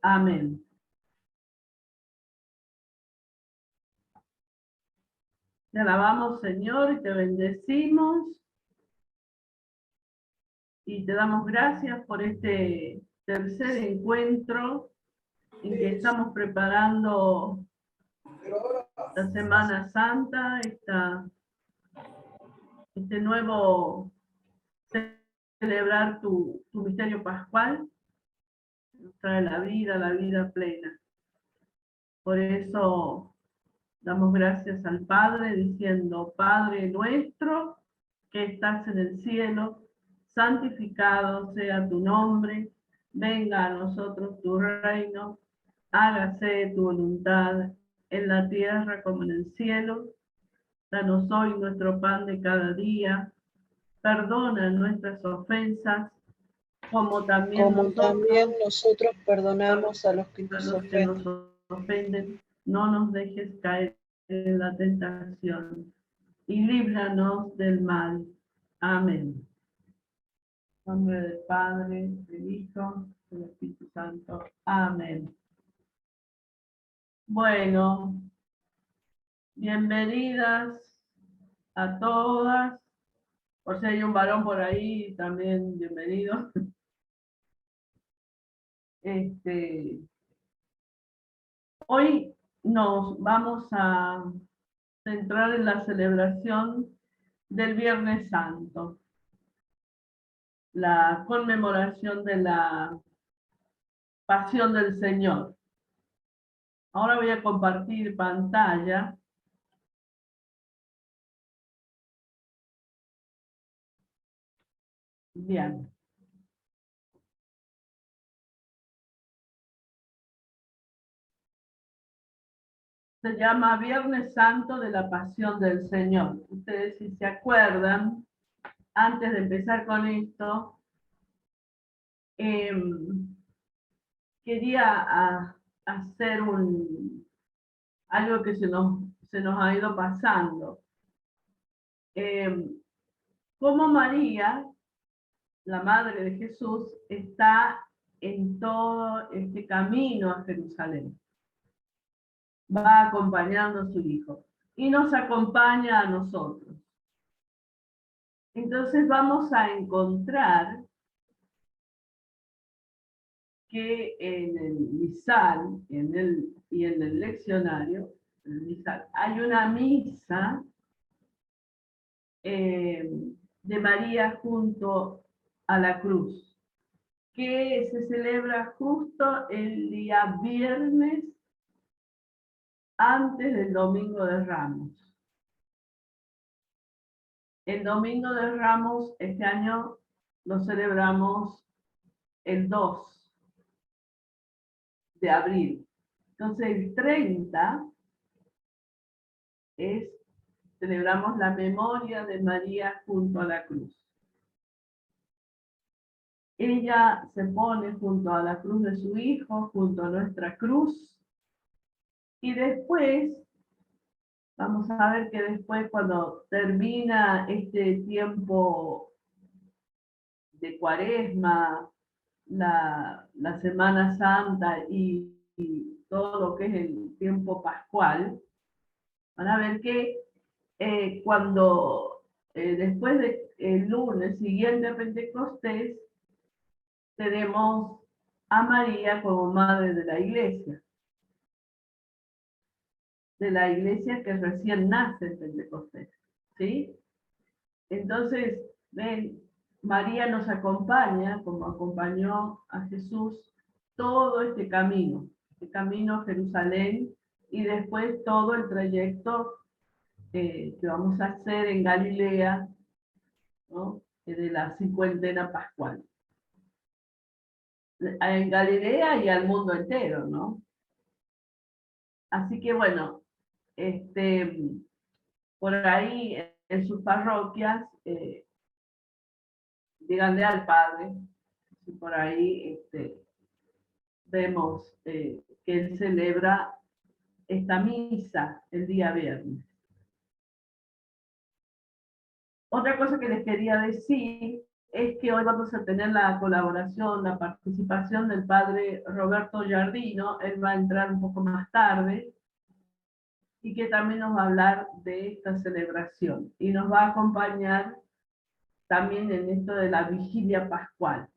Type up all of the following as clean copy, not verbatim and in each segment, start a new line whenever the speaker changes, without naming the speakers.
Amén. Te alabamos, Señor, y te bendecimos. Y te damos gracias por este tercer encuentro en que estamos preparando la Semana Santa, este nuevo celebrar tu misterio pascual, nos trae la vida plena. Por eso damos gracias al Padre diciendo: Padre nuestro que estás en el cielo, santificado sea tu nombre, venga a nosotros tu reino, hágase tu voluntad en la tierra como en el cielo. Danos hoy nuestro pan de cada día, perdona nuestras ofensas, como también
nosotros perdonamos a los que
a
nos
los que nos
ofenden.
ofenden. No nos dejes caer en la tentación y líbranos del mal. Amén. En nombre del Padre, del Hijo, del Espíritu Santo. Amén. Bueno, bienvenidas a todas. Por si hay un varón por ahí, también bienvenido. Hoy nos vamos a centrar en la celebración del Viernes Santo, la conmemoración de la Pasión del Señor. Ahora voy a compartir pantalla. Bien. Se llama Viernes Santo de la Pasión del Señor. Ustedes, si se acuerdan, antes de empezar con esto, quería hacer algo que se nos ha ido pasando. Como María, la Madre de Jesús, está en todo este camino a Jerusalén. Va acompañando a su Hijo y nos acompaña a nosotros. Entonces vamos a encontrar que en el misal y en el leccionario, en el misal, hay una misa de María junto a la cruz, que se celebra justo el día viernes antes del Domingo de Ramos. El Domingo de Ramos este año lo celebramos el 2 de abril. Entonces el 30 celebramos la memoria de María junto a la cruz. Ella se pone junto a la cruz de su Hijo, junto a nuestra cruz, y después, vamos a ver que después cuando termina este tiempo de Cuaresma, la Semana Santa y todo lo que es el tiempo pascual, van a ver que cuando después del lunes siguiente a Pentecostés, tenemos a María como madre de la iglesia que recién nace en Pentecostés, ¿sí? Entonces, ven, María nos acompaña, como acompañó a Jesús, todo este camino a Jerusalén, y después todo el trayecto que vamos a hacer en Galilea, ¿no? De la cincuentena pascual. En Galilea y al mundo entero, ¿no? Así que bueno, por ahí en sus parroquias, díganle al Padre, si por ahí vemos que él celebra esta misa el día viernes. Otra cosa que les quería decir es que hoy vamos a tener la colaboración, la participación del padre Roberto Giardino. Él va a entrar un poco más tarde y que también nos va a hablar de esta celebración y nos va a acompañar también en esto de la vigilia pascual,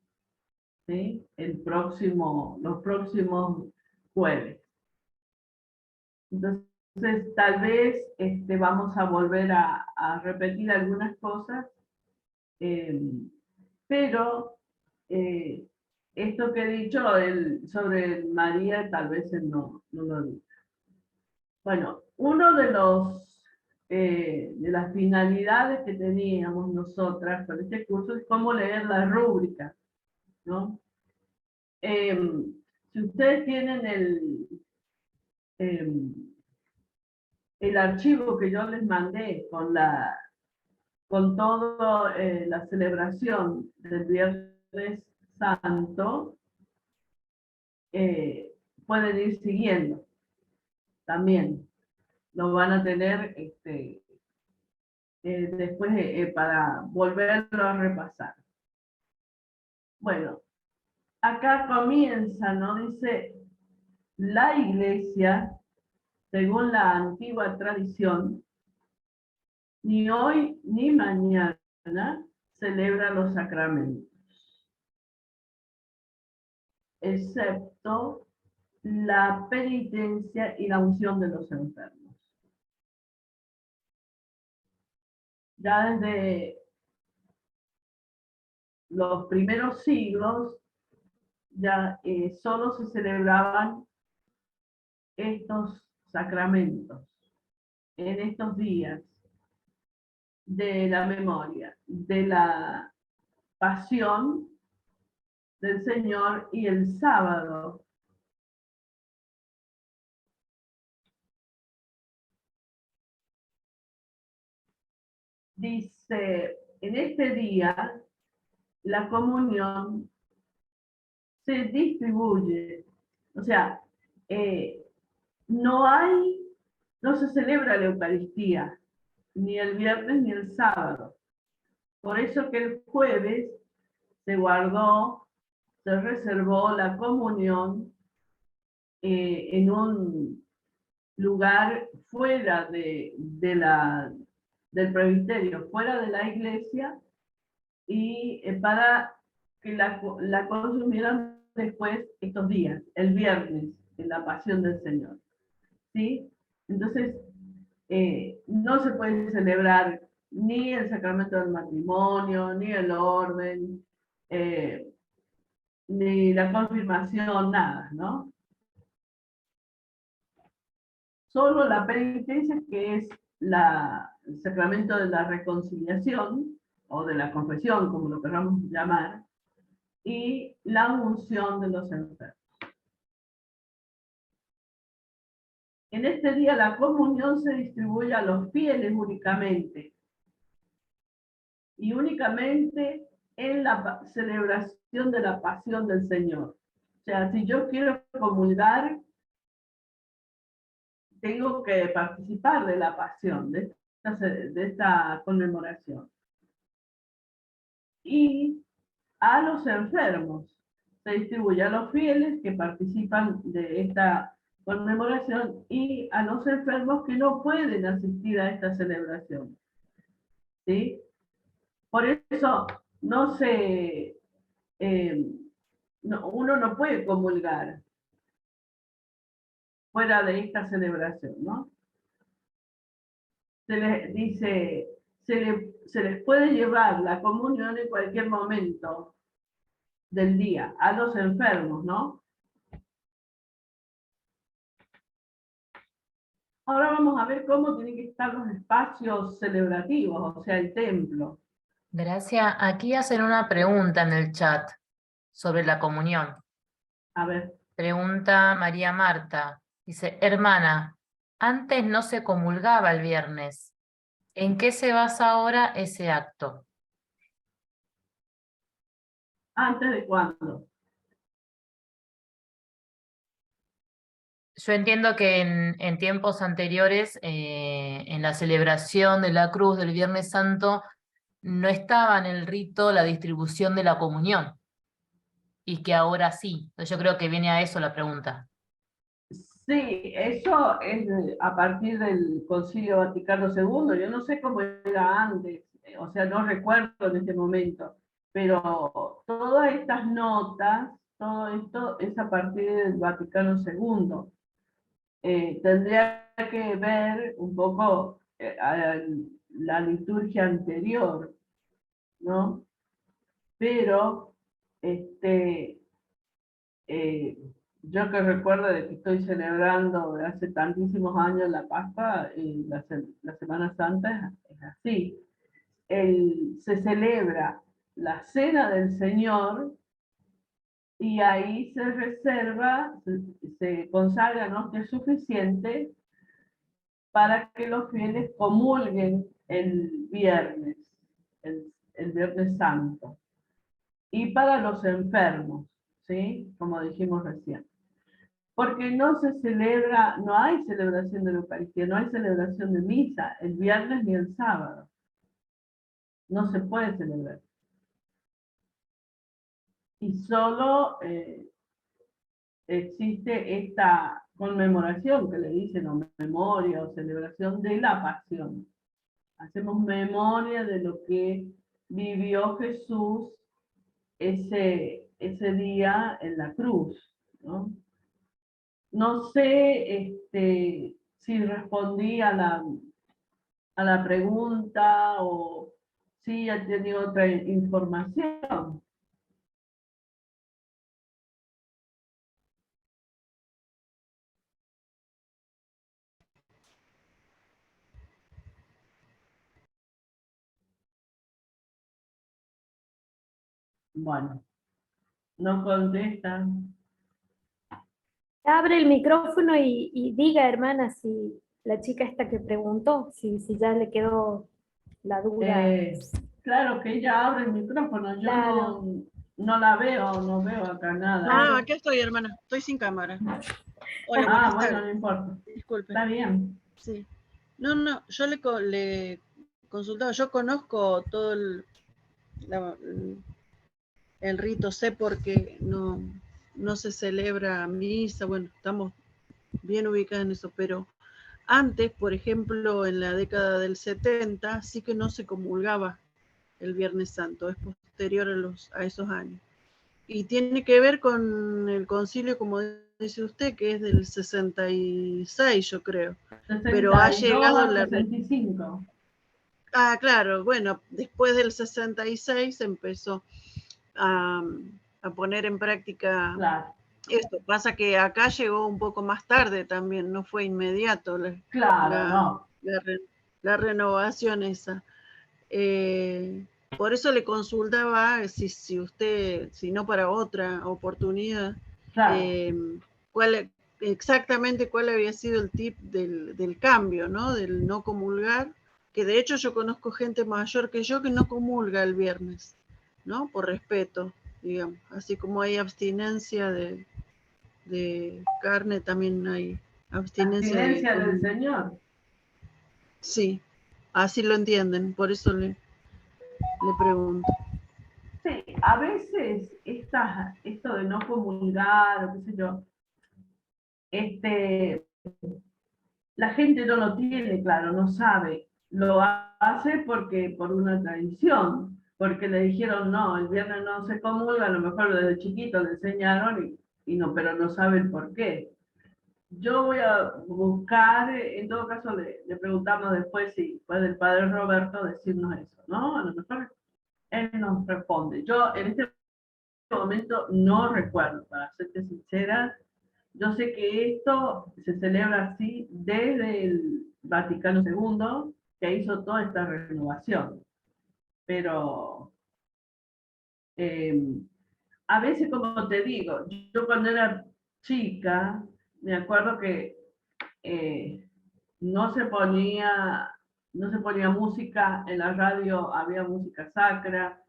¿sí? Los próximos jueves. Entonces, tal vez vamos a volver a repetir algunas cosas, pero esto que he dicho sobre María, tal vez él no lo diga. Bueno, uno de las finalidades que teníamos nosotras con este curso es cómo leer la rúbrica, ¿no? Si ustedes tienen el archivo que yo les mandé con toda la celebración del Viernes Santo, pueden ir siguiendo también. Lo van a tener después para volverlo a repasar. Bueno, acá comienza, ¿no? Dice, la iglesia, según la antigua tradición, ni hoy ni mañana celebra los sacramentos, excepto la penitencia y la unción de los enfermos. Ya desde los primeros siglos, ya solo se celebraban estos sacramentos en estos días de la memoria, de la pasión del Señor y el sábado. Dice, en este día la comunión se distribuye, o sea, no se celebra la Eucaristía, ni el viernes ni el sábado. Por eso que el jueves se reservó la comunión en un lugar fuera del presbiterio, fuera de la iglesia, y para que la consumieran después estos días, el viernes, en la pasión del Señor. ¿Sí? Entonces, no se puede celebrar ni el sacramento del matrimonio, ni el orden, ni la confirmación, nada, ¿no? Solo la penitencia, que es el sacramento de la reconciliación, o de la confesión, como lo queramos llamar, y la unción de los enfermos. En este día la comunión se distribuye a los fieles únicamente, y únicamente en la celebración de la pasión del Señor. O sea, si yo quiero comulgar, tengo que participar de la pasión, de esta conmemoración. Y a los enfermos se distribuye a los fieles que participan de esta conmemoración y a los enfermos que no pueden asistir a esta celebración. ¿Sí? Por eso no se, uno no puede comulgar fuera de esta celebración, ¿no? Se les dice, se les puede llevar la comunión en cualquier momento del día a los enfermos, ¿no? Ahora vamos a ver cómo tienen que estar los espacios celebrativos, o sea, el templo.
Gracias. Aquí hacen una pregunta en el chat sobre la comunión.
A ver,
Pregunta María Marta. Dice, hermana, antes no se comulgaba el viernes. ¿En qué se basa ahora ese acto?
¿antes de cuándo?
Yo entiendo que en tiempos anteriores, en la celebración de la cruz del Viernes Santo, no estaba en el rito la distribución de la comunión, y que ahora sí. Entonces yo creo que viene a eso la pregunta.
Sí, eso es a partir del Concilio Vaticano II. Yo no sé cómo era antes, o sea, no recuerdo en este momento, pero todas estas notas, todo esto es a partir del Vaticano II. Tendría que ver un poco a la liturgia anterior, ¿no? Pero, eh, yo que recuerdo de que estoy celebrando de hace tantísimos años la Pascua, la Semana Santa es así. Se celebra la Cena del Señor y ahí se reserva, se consagra, ¿no?, que es suficiente para que los fieles comulguen el viernes, el Viernes Santo, y para los enfermos, ¿sí? Como dijimos recién. Porque no se celebra, no hay celebración de la Eucaristía, no hay celebración de misa el viernes ni el sábado. No se puede celebrar. Y solo existe esta conmemoración que le dicen, o memoria, o celebración de la pasión. Hacemos memoria de lo que vivió Jesús ese día en la cruz, ¿no? No sé si respondí a la pregunta o si ya tenía otra información. Bueno, no contestan.
Abre el micrófono y diga, hermana, si la chica esta que preguntó, si ya le quedó la duda.
Claro que ella abre el micrófono, yo
Claro.
no la veo, no veo acá nada.
Claro.
Aquí estoy, hermana. Estoy sin cámara. Hola, buenas
Bueno,
tardes.
no importa.
Disculpe.
Está bien.
Sí. No, yo le consultaba, yo conozco todo el rito, sé porque no se celebra misa, bueno, estamos bien ubicados en eso, pero antes, por ejemplo, en la década del 70, sí que no se comulgaba el Viernes Santo, es posterior a esos años. Y tiene que ver con el concilio, como dice usted, que es del 66, yo creo.
62
Pero ha llegado
a
la...
65.
Ah, claro, bueno, después del 66 empezó a poner en práctica
Claro,
esto. Pasa que acá llegó un poco más tarde también, no fue inmediato
claro, no.
la renovación esa. Por eso le consultaba si usted, si no para otra oportunidad,
Claro.
Exactamente cuál había sido el tip del cambio, ¿no? Del no comulgar, que de hecho yo conozco gente mayor que yo que no comulga el viernes, ¿no? Por respeto, digamos. Así como hay abstinencia de carne, también hay abstinencia
Abstinencia del Señor.
Sí, así lo entienden, por eso le pregunto.
Sí, a veces esto de no comulgar, o qué sé yo, la gente no lo tiene claro, no sabe. Lo hace por una tradición, porque le dijeron, no, el viernes no se comulga, a lo mejor desde chiquito le enseñaron y no, pero no sabe el por qué. Yo voy a buscar, en todo caso le preguntamos después si puede el padre Roberto decirnos eso, ¿no? A lo mejor él nos responde. Yo en este momento no recuerdo, para serte sincera. Yo sé que esto se celebra así desde el Vaticano II, que hizo toda esta renovación. Pero a veces, como te digo, yo cuando era chica, me acuerdo que no se ponía, no se ponía música en la radio, había música sacra,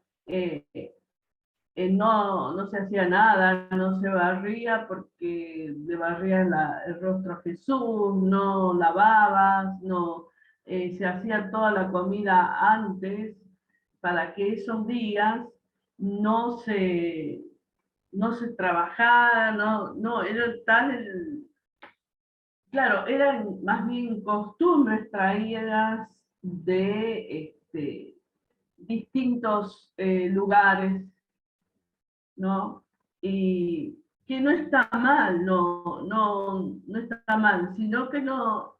no se hacía nada, no se barría porque le barría el rostro a Jesús, no lavabas, no, se hacía toda la comida antes para que esos días no se trabajara, no, era tal, claro, eran más bien costumbres traídas de distintos lugares, ¿no? Y que no está mal, no está mal, sino que no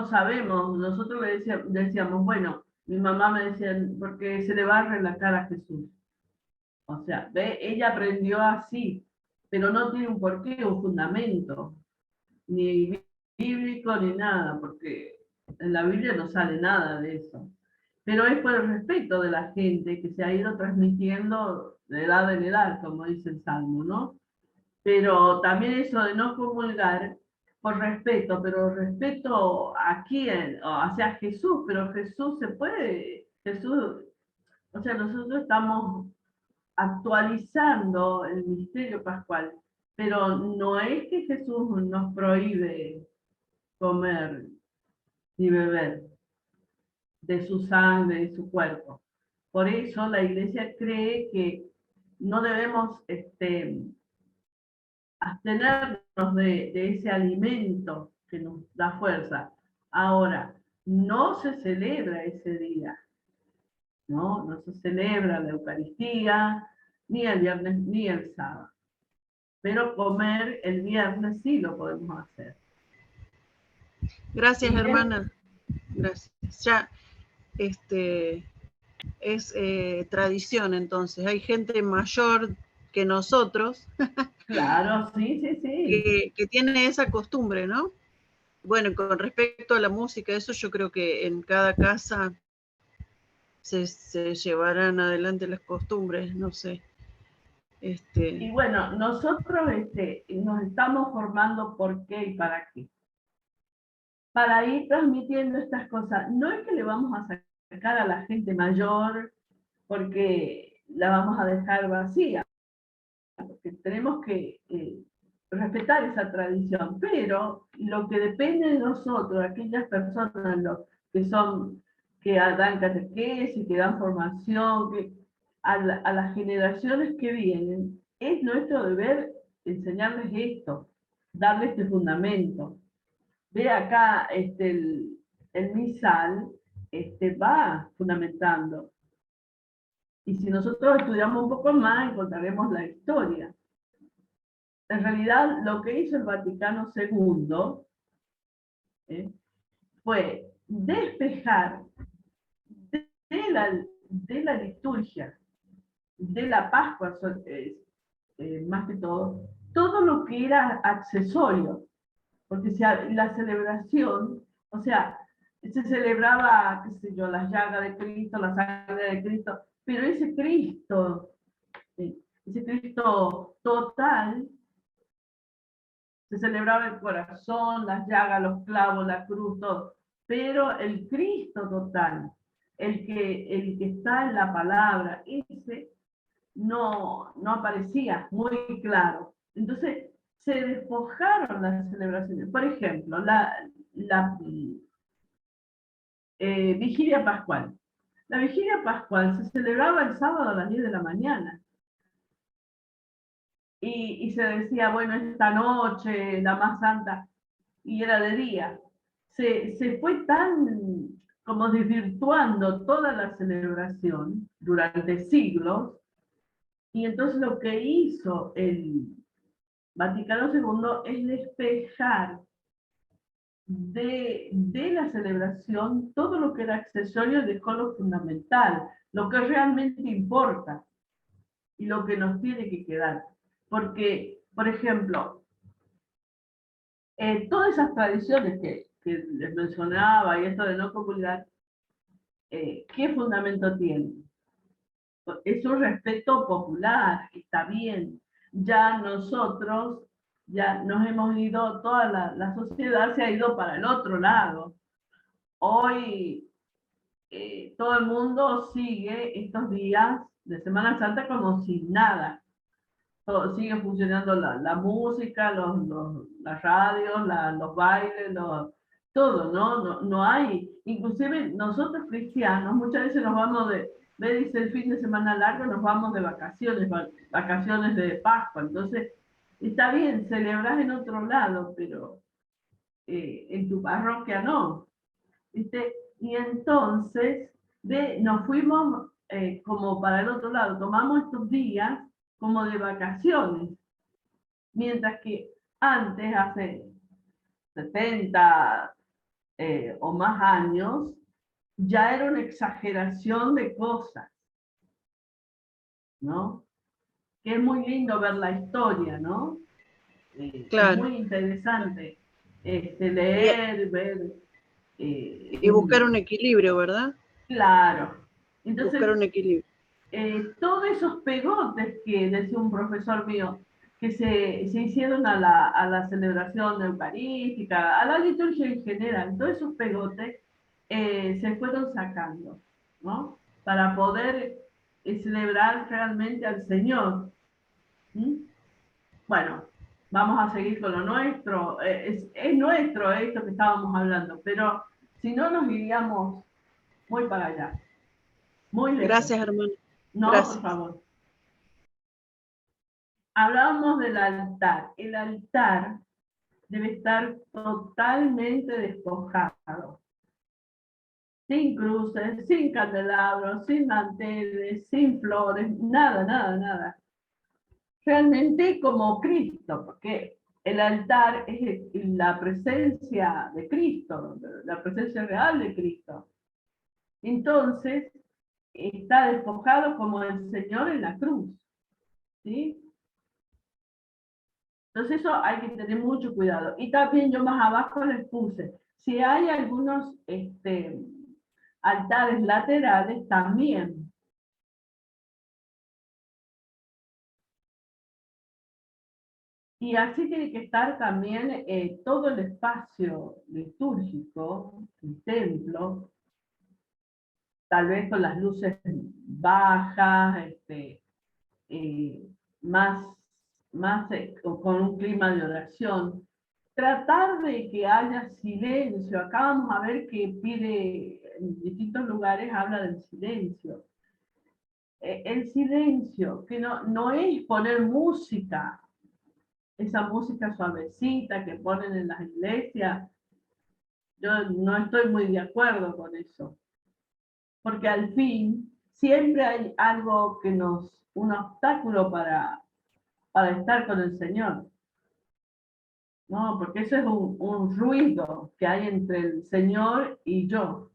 sabemos. Nosotros decíamos, bueno, mi mamá me decía, porque se le barre la cara a Jesús. O sea, ¿ve? Ella aprendió así, pero no tiene un porqué, un fundamento, ni bíblico ni nada, porque en la Biblia no sale nada de eso. Pero es por el respeto de la gente que se ha ido transmitiendo de edad en edad, como dice el Salmo, ¿no? Pero también eso de no comulgar por respeto, pero respeto a quién, hacia Jesús, pero Jesús se puede, Jesús, o sea, nosotros estamos actualizando el misterio pascual, pero no es que Jesús nos prohíbe comer ni beber de su sangre, de su cuerpo. Por eso la iglesia cree que no debemos abstenernos de ese alimento que nos da fuerza. Ahora, no se celebra ese día, ¿no? No se celebra la Eucaristía, ni el viernes, ni el sábado. Pero comer el viernes sí lo podemos hacer.
Gracias,
Y
hermana. Gracias. Ya, es tradición, entonces. Hay gente mayor que nosotros
claro, sí.
que tiene esa costumbre, ¿no? Bueno, con respecto a la música, eso yo creo que en cada casa se llevarán adelante las costumbres, no sé.
Y bueno, nosotros nos estamos formando por qué y para qué. Para ir transmitiendo estas cosas. No es que le vamos a sacar a la gente mayor porque la vamos a dejar vacía, porque tenemos que respetar esa tradición, pero lo que depende de nosotros, aquellas personas que dan catequesis, que dan formación, a las generaciones que vienen, es nuestro deber enseñarles esto, darles este fundamento. Ve acá el misal va fundamentando. Y si nosotros estudiamos un poco más, encontraremos la historia. En realidad, lo que hizo el Vaticano II fue despejar de la liturgia, de la Pascua, más que todo lo que era accesorio, porque la celebración, o sea, se celebraba, qué sé yo, las llagas de Cristo, la sangre de Cristo, pero ese Cristo total, se celebraba el corazón, las llagas, los clavos, la cruz, todo, pero el Cristo total, el que está en la palabra, ese no aparecía muy claro. Entonces, se despojaron las celebraciones. Por ejemplo, la Vigilia Pascual. La Vigilia Pascual se celebraba el sábado a las 10 de la mañana. Y se decía, bueno, esta noche, la más santa, y era de día. Se fue tan como desvirtuando toda la celebración durante siglos, y entonces lo que hizo el Vaticano II es despejar de la celebración todo lo que era accesorio, dejó lo fundamental, lo que realmente importa y lo que nos tiene que quedar. Porque, por ejemplo, todas esas tradiciones que les mencionaba y esto de no comulgar, ¿qué fundamento tienen? Es un respeto popular, está bien. Ya nosotros, ya nos hemos ido, toda la sociedad se ha ido para el otro lado. Hoy todo el mundo sigue estos días de Semana Santa como si nada. Todo, sigue funcionando la música, las radios, los bailes, todo, ¿no? No hay, inclusive nosotros cristianos muchas veces nos vamos dice el fin de semana largo, nos vamos de vacaciones, vacaciones de Pascua, entonces está bien, celebras en otro lado, pero en tu parroquia no, ¿viste? Y entonces nos fuimos como para el otro lado, tomamos estos días como de vacaciones, mientras que antes, hace 70 o más años, ya era una exageración de cosas, ¿no? Que es muy lindo ver la historia, ¿no? Es
Claro.
muy interesante leer, ver.
Y buscar un equilibrio, ¿verdad?
Claro. Entonces,
Buscar un equilibrio.
todos esos pegotes que decía un profesor mío, que se hicieron a la celebración eucarística, a la liturgia en general, todos esos pegotes se fueron sacando, ¿no? Para poder celebrar realmente al Señor. ¿Mm? Bueno, vamos a seguir con lo nuestro. Es nuestro esto que estábamos hablando, pero si no nos iríamos muy para allá, muy lejos.
Gracias, hermano.
No,
Gracias.
por favor. Hablábamos del altar. El altar debe estar totalmente despojado. Sin cruces, sin candelabros, sin manteles, sin flores, nada, nada, nada. Realmente como Cristo, porque el altar es la presencia de Cristo, la presencia real de Cristo. Entonces, está despojado como el Señor en la cruz. ¿Sí? Entonces eso hay que tener mucho cuidado. Y también yo más abajo les puse, si hay algunos altares laterales también. Y así tiene que estar también todo el espacio litúrgico, el templo, tal vez con las luces bajas, más, con un clima de oración. Tratar de que haya silencio. Acá vamos a ver que pide, en distintos lugares habla del silencio. El silencio, que no es poner música, esa música suavecita que ponen en las iglesias. Yo no estoy muy de acuerdo con eso. Porque al fin siempre hay algo un obstáculo para estar con el Señor. No, porque eso es un ruido que hay entre el Señor y yo.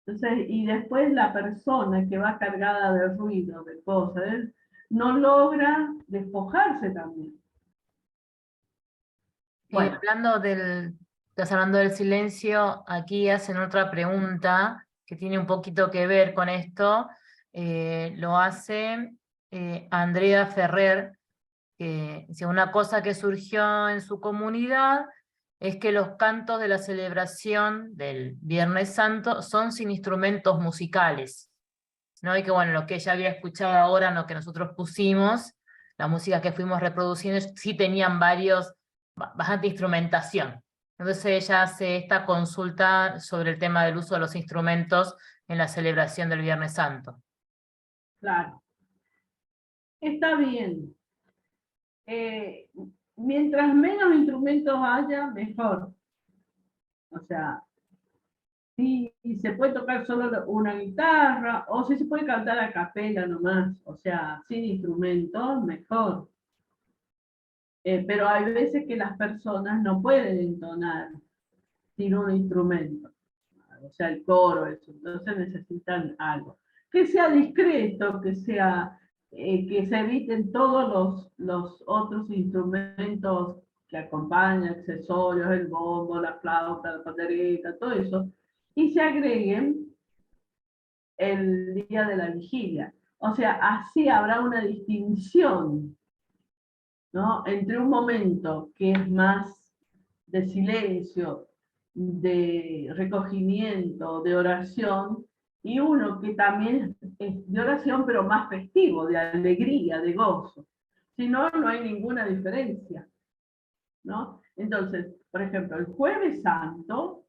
Entonces, y después la persona que va cargada de ruido, de cosas, no logra despojarse también. Bueno.
Estás hablando del silencio, aquí hacen otra pregunta que tiene un poquito que ver con esto. Lo hace Andrea Ferrer, que dice, una cosa que surgió en su comunidad es que los cantos de la celebración del Viernes Santo son sin instrumentos musicales, ¿no? Y que bueno, lo que ella había escuchado ahora, lo que nosotros pusimos, la música que fuimos reproduciendo, sí tenían bastante instrumentación. Entonces ella hace esta consulta sobre el tema del uso de los instrumentos en la celebración del Viernes Santo.
Claro. Está bien. Mientras menos instrumentos haya, mejor. O sea, si se puede tocar solo una guitarra, o si se puede cantar a capela nomás, o sea, sin instrumentos, mejor. Pero hay veces que las personas no pueden entonar sin un instrumento, o sea, el coro, eso, entonces necesitan algo. Que sea discreto, que se eviten todos los otros instrumentos que acompañan, accesorios, el bombo, la flauta, la pandereta, todo eso, y se agreguen el día de la vigilia. O sea, así habrá una distinción, ¿no? Entre un momento que es más de silencio, de recogimiento, de oración, y uno que también es de oración, pero más festivo, de alegría, de gozo. Si no, no hay ninguna diferencia. ¿no? Entonces, por ejemplo, el Jueves Santo,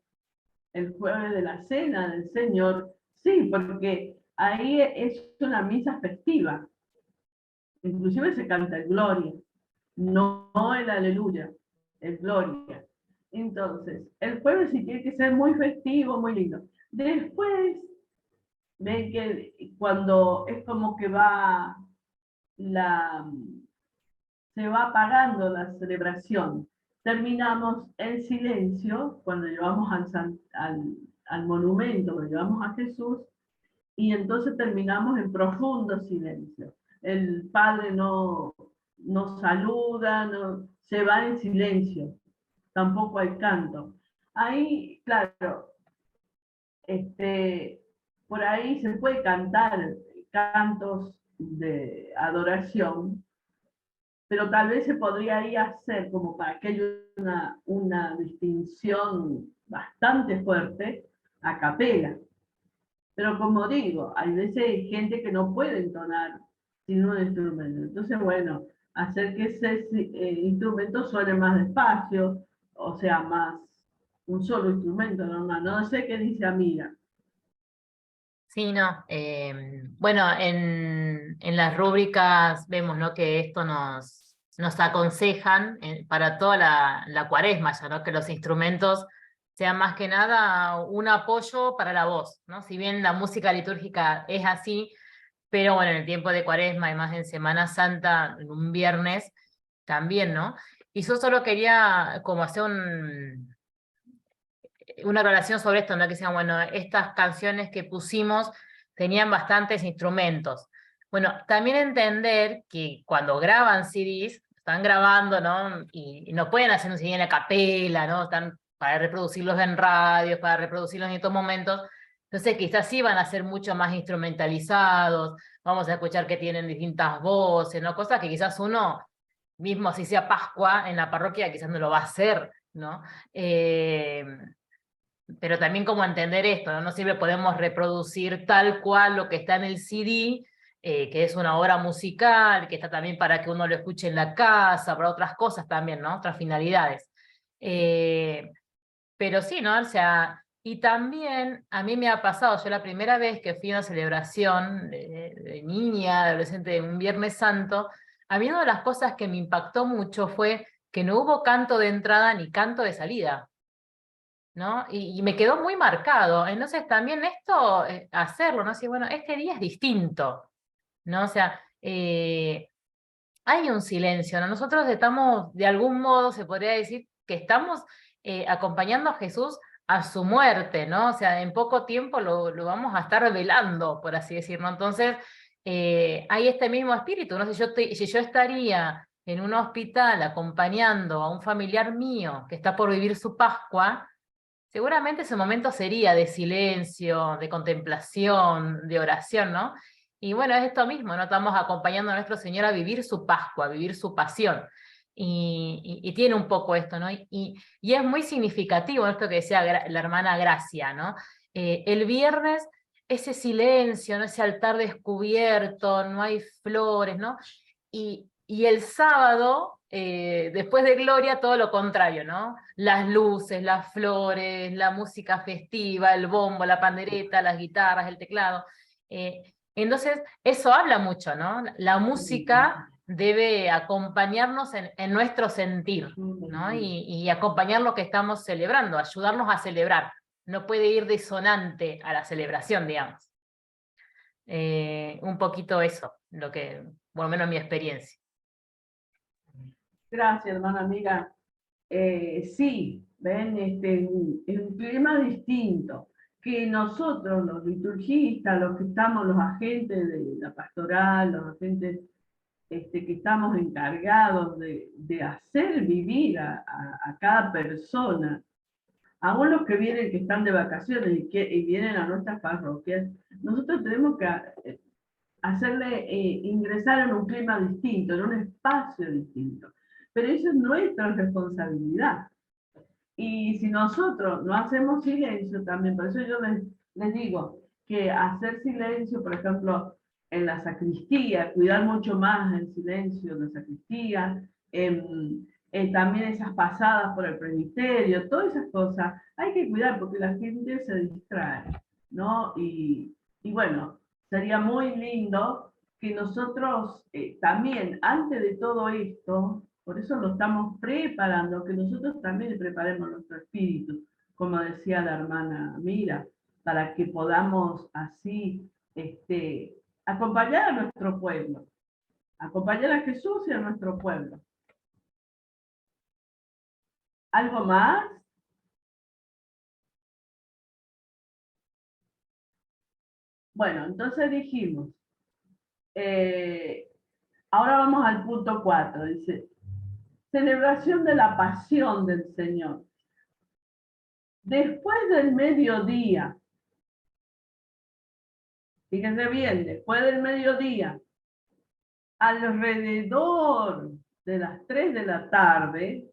el jueves de la Cena del Señor, sí, porque ahí es una misa festiva. Inclusive se canta el Gloria, no el Aleluya, el Gloria. Entonces, el jueves sí tiene que ser muy festivo, muy lindo. Después, ven que cuando es como que se va apagando la celebración, terminamos en silencio cuando llevamos al monumento, cuando llevamos a Jesús, y entonces terminamos en profundo silencio. El Padre no saluda, se va en silencio, tampoco hay canto. Ahí, claro, por ahí se puede cantar cantos de adoración, pero tal vez se podría ahí hacer como para que haya una distinción bastante fuerte a capela. Pero como digo, hay veces hay gente que no puede entonar sin un instrumento. Entonces, bueno, hacer que ese instrumento suene más despacio, o sea, más un solo instrumento normal. No sé qué dice Amira.
Sí, no. Bueno, en las rúbricas vemos, ¿no?, que esto nos aconsejan para toda la cuaresma, ya, ¿no?, que los instrumentos sean más que nada un apoyo para la voz, ¿no? Si bien la música litúrgica es así, pero bueno, en el tiempo de cuaresma, además en Semana Santa, en un viernes, también, ¿no? Y yo solo quería como hacer una relación sobre esto, ¿no? Que decían, bueno, estas canciones que pusimos tenían bastantes instrumentos. Bueno, también entender que cuando graban CDs, están grabando, ¿no? Y no pueden hacer un CD en la capela, ¿no? Están para reproducirlos en radios, para reproducirlos en estos momentos. Entonces quizás sí van a ser mucho más instrumentalizados, vamos a escuchar que tienen distintas voces, ¿no? Cosas que quizás uno, mismo si sea Pascua en la parroquia, quizás no lo va a hacer, ¿no? Pero también como entender esto, ¿no? No siempre podemos reproducir tal cual lo que está en el CD, que es una obra musical, que está también para que uno lo escuche en la casa, para otras cosas también, ¿no? Otras finalidades. Pero sí, ¿no? O sea, y también a mí me ha pasado, yo la primera vez que fui a una celebración de niña, de adolescente, de un Viernes Santo, a mí una de las cosas que me impactó mucho fue que no hubo canto de entrada ni canto de salida, ¿no? Y me quedó muy marcado. Entonces también esto, hacerlo, ¿no? Así, bueno, este día es distinto, ¿no? O sea, hay un silencio, ¿no? Nosotros estamos, de algún modo, se podría decir que estamos acompañando a Jesús a su muerte, ¿no? O sea, en poco tiempo lo vamos a estar velando, por así decirlo. Entonces, hay este mismo espíritu, ¿no? Si yo estaría en un hospital acompañando a un familiar mío que está por vivir su Pascua, seguramente ese momento sería de silencio, de contemplación, de oración, ¿no? Y bueno, es esto mismo, ¿no? Estamos acompañando a nuestro Señor a vivir su Pascua, a vivir su pasión. Y tiene un poco esto, ¿no? Y es muy significativo esto que decía la hermana Gracia, ¿no? El viernes, ese silencio, ¿no? Ese altar descubierto, no hay flores, ¿no? Y el sábado, después de Gloria, todo lo contrario, ¿no? Las luces, las flores, la música festiva, el bombo, la pandereta, las guitarras, el teclado. Entonces, eso habla mucho, ¿no? La música debe acompañarnos en nuestro sentir, ¿no? Y acompañar lo que estamos celebrando, ayudarnos a celebrar. No puede ir disonante a la celebración, digamos. Un poquito eso, lo que, por lo menos mi experiencia.
Gracias, hermana amiga. Sí, ven, es un clima distinto que nosotros, los liturgistas, los que estamos, los agentes de la pastoral, los agentes que estamos encargados de hacer vivir a cada persona, aún los que vienen, que están de vacaciones y vienen a nuestras parroquias, nosotros tenemos que hacerle ingresar en un clima distinto, en un espacio distinto. Pero eso es nuestra responsabilidad. Y si nosotros no hacemos silencio también, por eso yo les digo que hacer silencio, por ejemplo, en la sacristía, cuidar mucho más el silencio en la sacristía, en también esas pasadas por el presbiterio, todas esas cosas, hay que cuidar porque la gente se distrae, ¿no? Y bueno, sería muy lindo que nosotros también, antes de todo esto, por eso lo estamos preparando, que nosotros también preparemos nuestro espíritu, como decía la hermana Mira, para que podamos así acompañar a nuestro pueblo, acompañar a Jesús y a nuestro pueblo. ¿Algo más? Bueno, entonces dijimos, ahora vamos al punto 4, dice, celebración de la pasión del Señor. Después del mediodía, fíjense bien, después del mediodía, alrededor de las 3 de la tarde,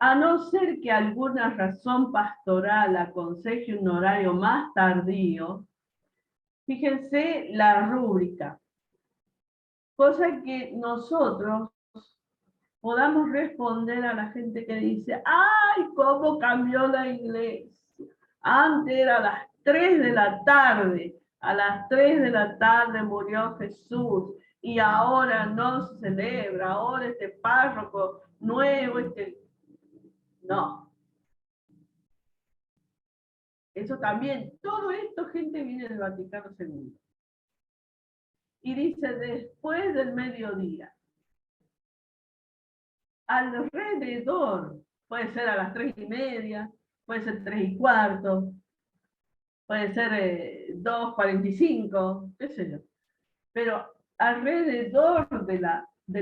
a no ser que alguna razón pastoral aconseje un horario más tardío, fíjense la rúbrica, cosa que nosotros podamos responder a la gente que dice, ¡ay, cómo cambió la iglesia! Antes era a las 3 de la tarde, a las 3 de la tarde murió Jesús y ahora no se celebra, ahora este párroco nuevo, No. Eso también, todo esto, gente, viene del Vaticano II. Y dice, después del mediodía, alrededor, puede ser a las 3:30, puede ser 3:15, puede ser 2:45, qué sé yo. Pero alrededor de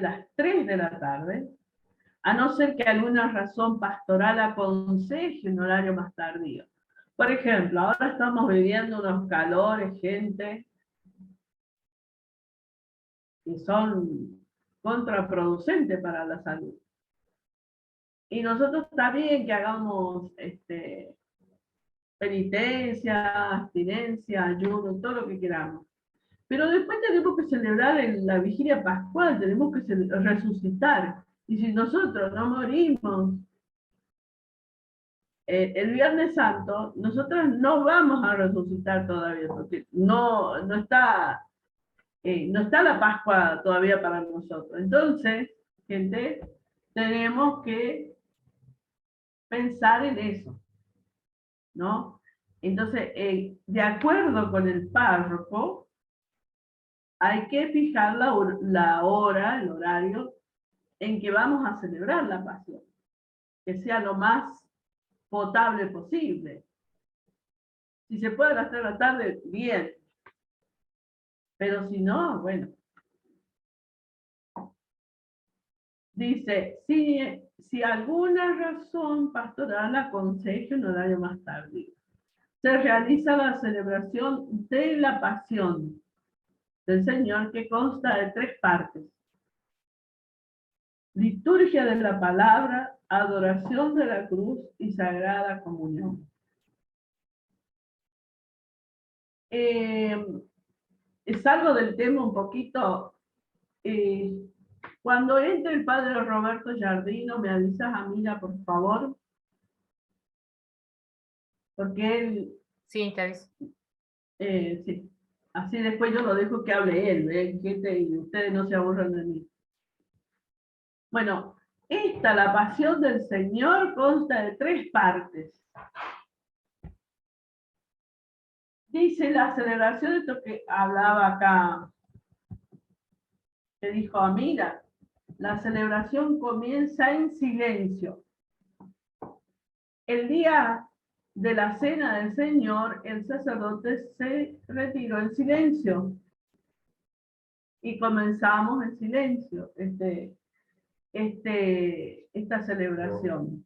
las 3 de la tarde, a no ser que alguna razón pastoral aconseje un horario más tardío. Por ejemplo, ahora estamos viviendo unos calores, gente, que son contraproducentes para la salud. Y nosotros está bien que hagamos penitencia, abstinencia, ayuno, todo lo que queramos. Pero después tenemos que celebrar la vigilia pascual, tenemos que resucitar. Y si nosotros no morimos el Viernes Santo, nosotros no vamos a resucitar todavía, porque no está la Pascua todavía para nosotros. Entonces, gente, tenemos que pensar en eso, ¿no? Entonces, de acuerdo con el párroco, hay que fijar la hora, el horario en que vamos a celebrar la pasión, que sea lo más potable posible. Si se puede a las 3 de la tarde, bien. Pero si no, bueno. Dice, si alguna razón pastoral aconseja un horario más tardío, se realiza la celebración de la pasión del Señor, que consta de 3 partes. Liturgia de la palabra, adoración de la cruz y sagrada comunión. Salgo del tema un poquito. Cuando entre el padre Roberto Giardino, me avisas a Mira, por favor. Porque él...
Sí, te aviso.
Sí. Así después yo lo dejo que hable él, y ustedes no se aburran de mí. Bueno, la pasión del Señor consta de 3 partes. Dice la celebración de esto que hablaba acá, que dijo Amira, la celebración comienza en silencio. El día de la cena del Señor, el sacerdote se retiró en silencio y comenzamos en silencio esta celebración.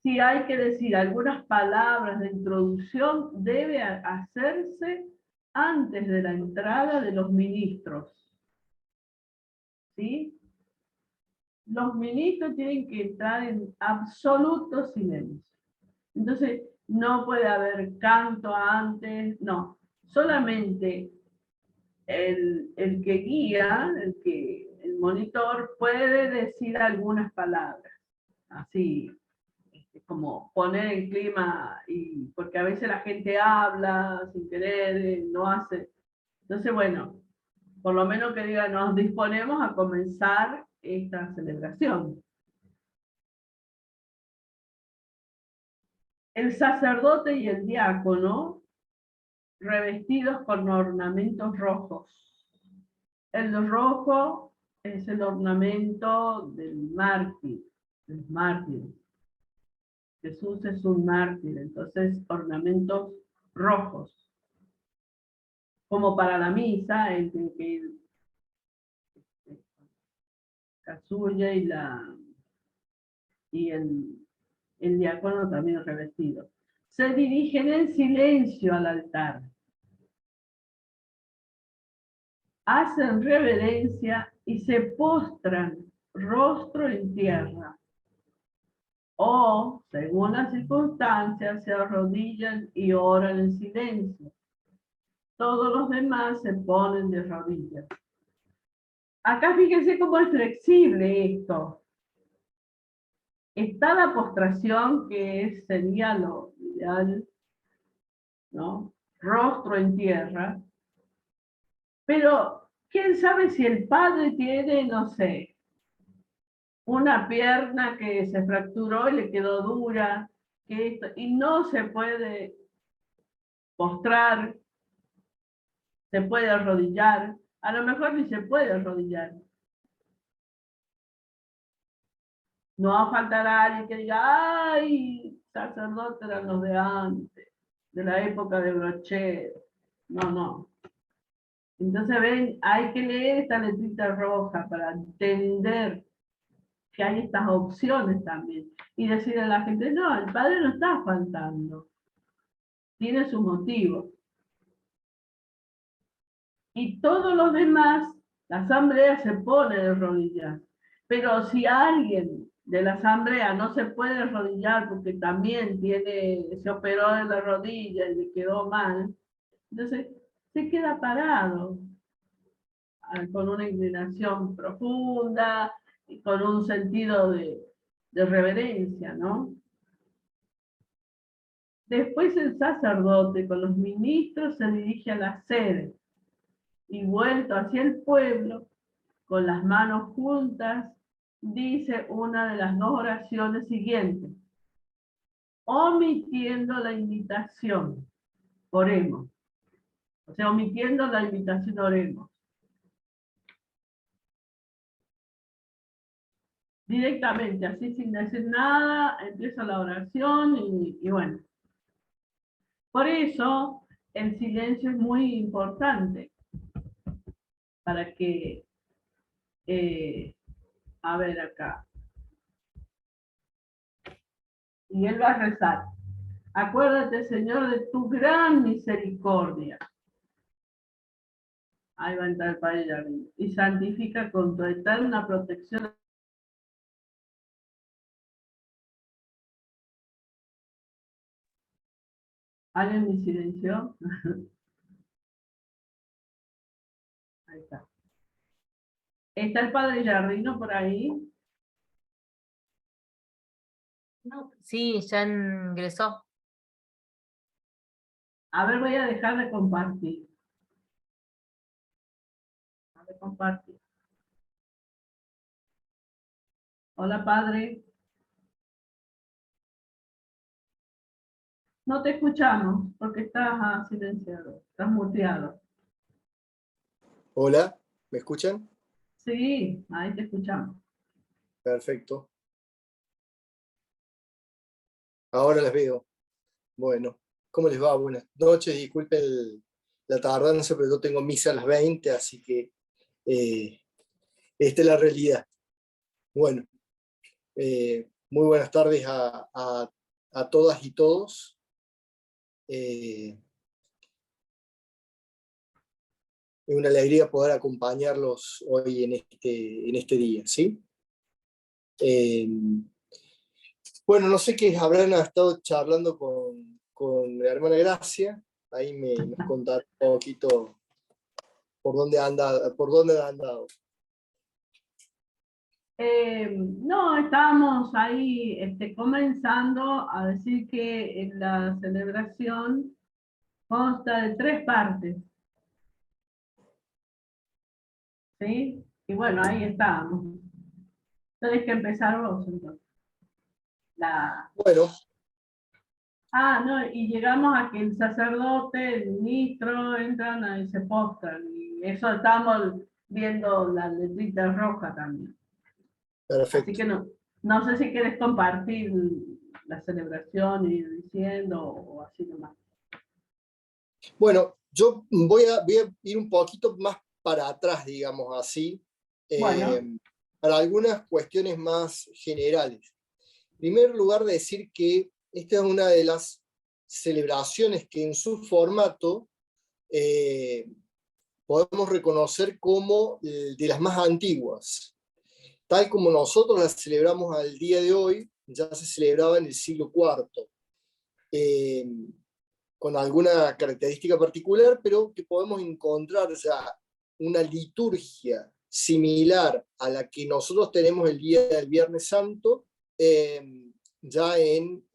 Si hay que decir algunas palabras de introducción, debe hacerse antes de la entrada de los ministros. ¿Sí? Los ministros tienen que entrar en absoluto silencio. Entonces, no puede haber canto antes, no. Solamente el que guía, el el monitor puede decir algunas palabras, así como poner el clima, y porque a veces la gente habla sin querer, no hace. Entonces, bueno, por lo menos que diga, nos disponemos a comenzar esta celebración. El sacerdote y el diácono revestidos con ornamentos rojos. El rojo es el ornamento del mártir, del mártir. Jesús es un mártir, entonces ornamentos rojos. Como para la misa, el que casulla y el diácono también revestido. Se dirigen en silencio al altar. Hacen reverencia y se postran rostro en tierra. O, según las circunstancias, se arrodillan y oran en silencio. Todos los demás se ponen de rodillas. Acá fíjense cómo es flexible esto. Está la postración, que sería lo ideal, ¿no? Rostro en tierra. Pero, ¿quién sabe si el padre tiene, no sé, una pierna que se fracturó y le quedó dura, y no se puede postrar, se puede arrodillar, a lo mejor ni se puede arrodillar. No va a faltar alguien que diga, ay, sacerdotes eran los de antes, de la época de Brochero. No, no. Entonces, ven, hay que leer esta letrita roja para entender que hay estas opciones también. Y decirle a la gente, no, el padre no está faltando. Tiene su motivo. Y todos los demás, la asamblea se pone de rodillas. Pero si alguien de la asamblea no se puede arrodillar porque también se operó en la rodilla y le quedó mal, entonces se queda parado, con una inclinación profunda y con un sentido de reverencia, ¿no? Después el sacerdote con los ministros se dirige a la sede y, vuelto hacia el pueblo, con las manos juntas, dice una de las dos oraciones siguientes, omitiendo la invitación, oremos. O sea, omitiendo la invitación, oremos. Directamente, así sin decir nada, empieza la oración y bueno. Por eso el silencio es muy importante para que, a ver acá, y él va a rezar. Acuérdate, Señor, de tu gran misericordia. Ahí va a entrar el Padre Jardín. Y santifica con tu eterna protección. ¿Alguien me silenció? Ahí está. ¿Está el Padre Jardino por ahí?
No, sí, ya ingresó.
A ver, voy a dejar de compartir. A ver, compartir. Hola, Padre. No te escuchamos porque estás silenciado, estás muteado.
Hola, ¿me escuchan?
Sí, ahí te escuchamos.
Perfecto. Ahora las veo. Bueno, ¿cómo les va? Buenas noches, disculpen la tardanza, pero yo tengo misa a las 20, así que esta es la realidad. Bueno, muy buenas tardes a todas y todos. Es una alegría poder acompañarlos hoy en este día, ¿sí? Bueno, no sé qué habrán estado charlando con la hermana Gracia, ahí nos contará un poquito por dónde han andado.
No, estábamos ahí comenzando a decir que en la celebración consta de 3 partes. ¿Sí? Y bueno, ahí estábamos. Tenés que empezar vos entonces.
Bueno,
No, y llegamos a que el sacerdote, el ministro, entran y se postran. Y eso estamos viendo la letrita roja también. Así
perfecto.
que no sé si quieres compartir la celebración y diciendo o así nomás.
Bueno, yo voy a ir un poquito más para atrás, digamos así,
Bueno,
para algunas cuestiones más generales. En primer lugar, decir que esta es una de las celebraciones que en su formato podemos reconocer como de las más antiguas. Tal como nosotros las celebramos al día de hoy, ya se celebraba en el siglo IV, con alguna característica particular, pero que podemos encontrar ya una liturgia similar a la que nosotros tenemos el día del Viernes Santo, ya en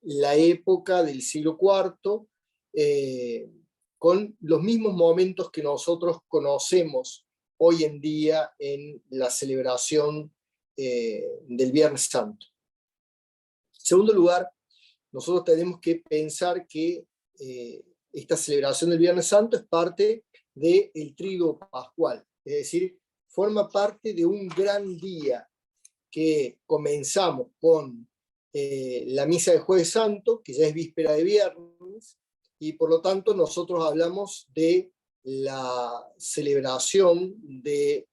la época del siglo IV, con los mismos momentos que nosotros conocemos hoy en día en la celebración del Viernes Santo. En segundo lugar, nosotros tenemos que pensar que esta celebración del Viernes Santo es parte del Tríduo Pascual, es decir, forma parte de un gran día que comenzamos con la misa de Jueves Santo, que ya es víspera de viernes, y por lo tanto nosotros hablamos de la celebración de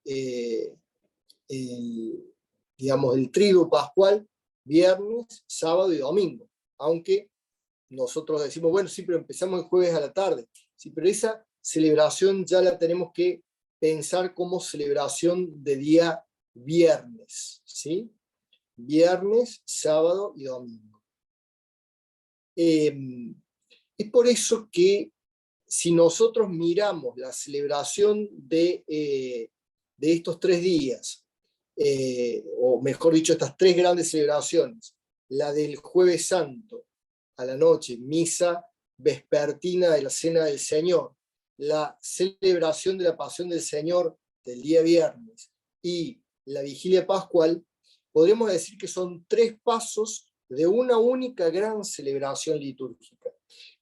digamos, el Tríduo Pascual, viernes, sábado y domingo. Aunque nosotros decimos, bueno, sí, pero empezamos el jueves a la tarde. Sí, pero esa celebración ya la tenemos que pensar como celebración de día viernes, ¿sí? Viernes, sábado y domingo. Es por eso que si nosotros miramos la celebración de estos 3 días, o mejor dicho, estas 3 grandes celebraciones, la del Jueves Santo a la noche, misa vespertina de la Cena del Señor, la celebración de la Pasión del Señor del día viernes y la Vigilia Pascual, podríamos decir que son 3 pasos de una única gran celebración litúrgica.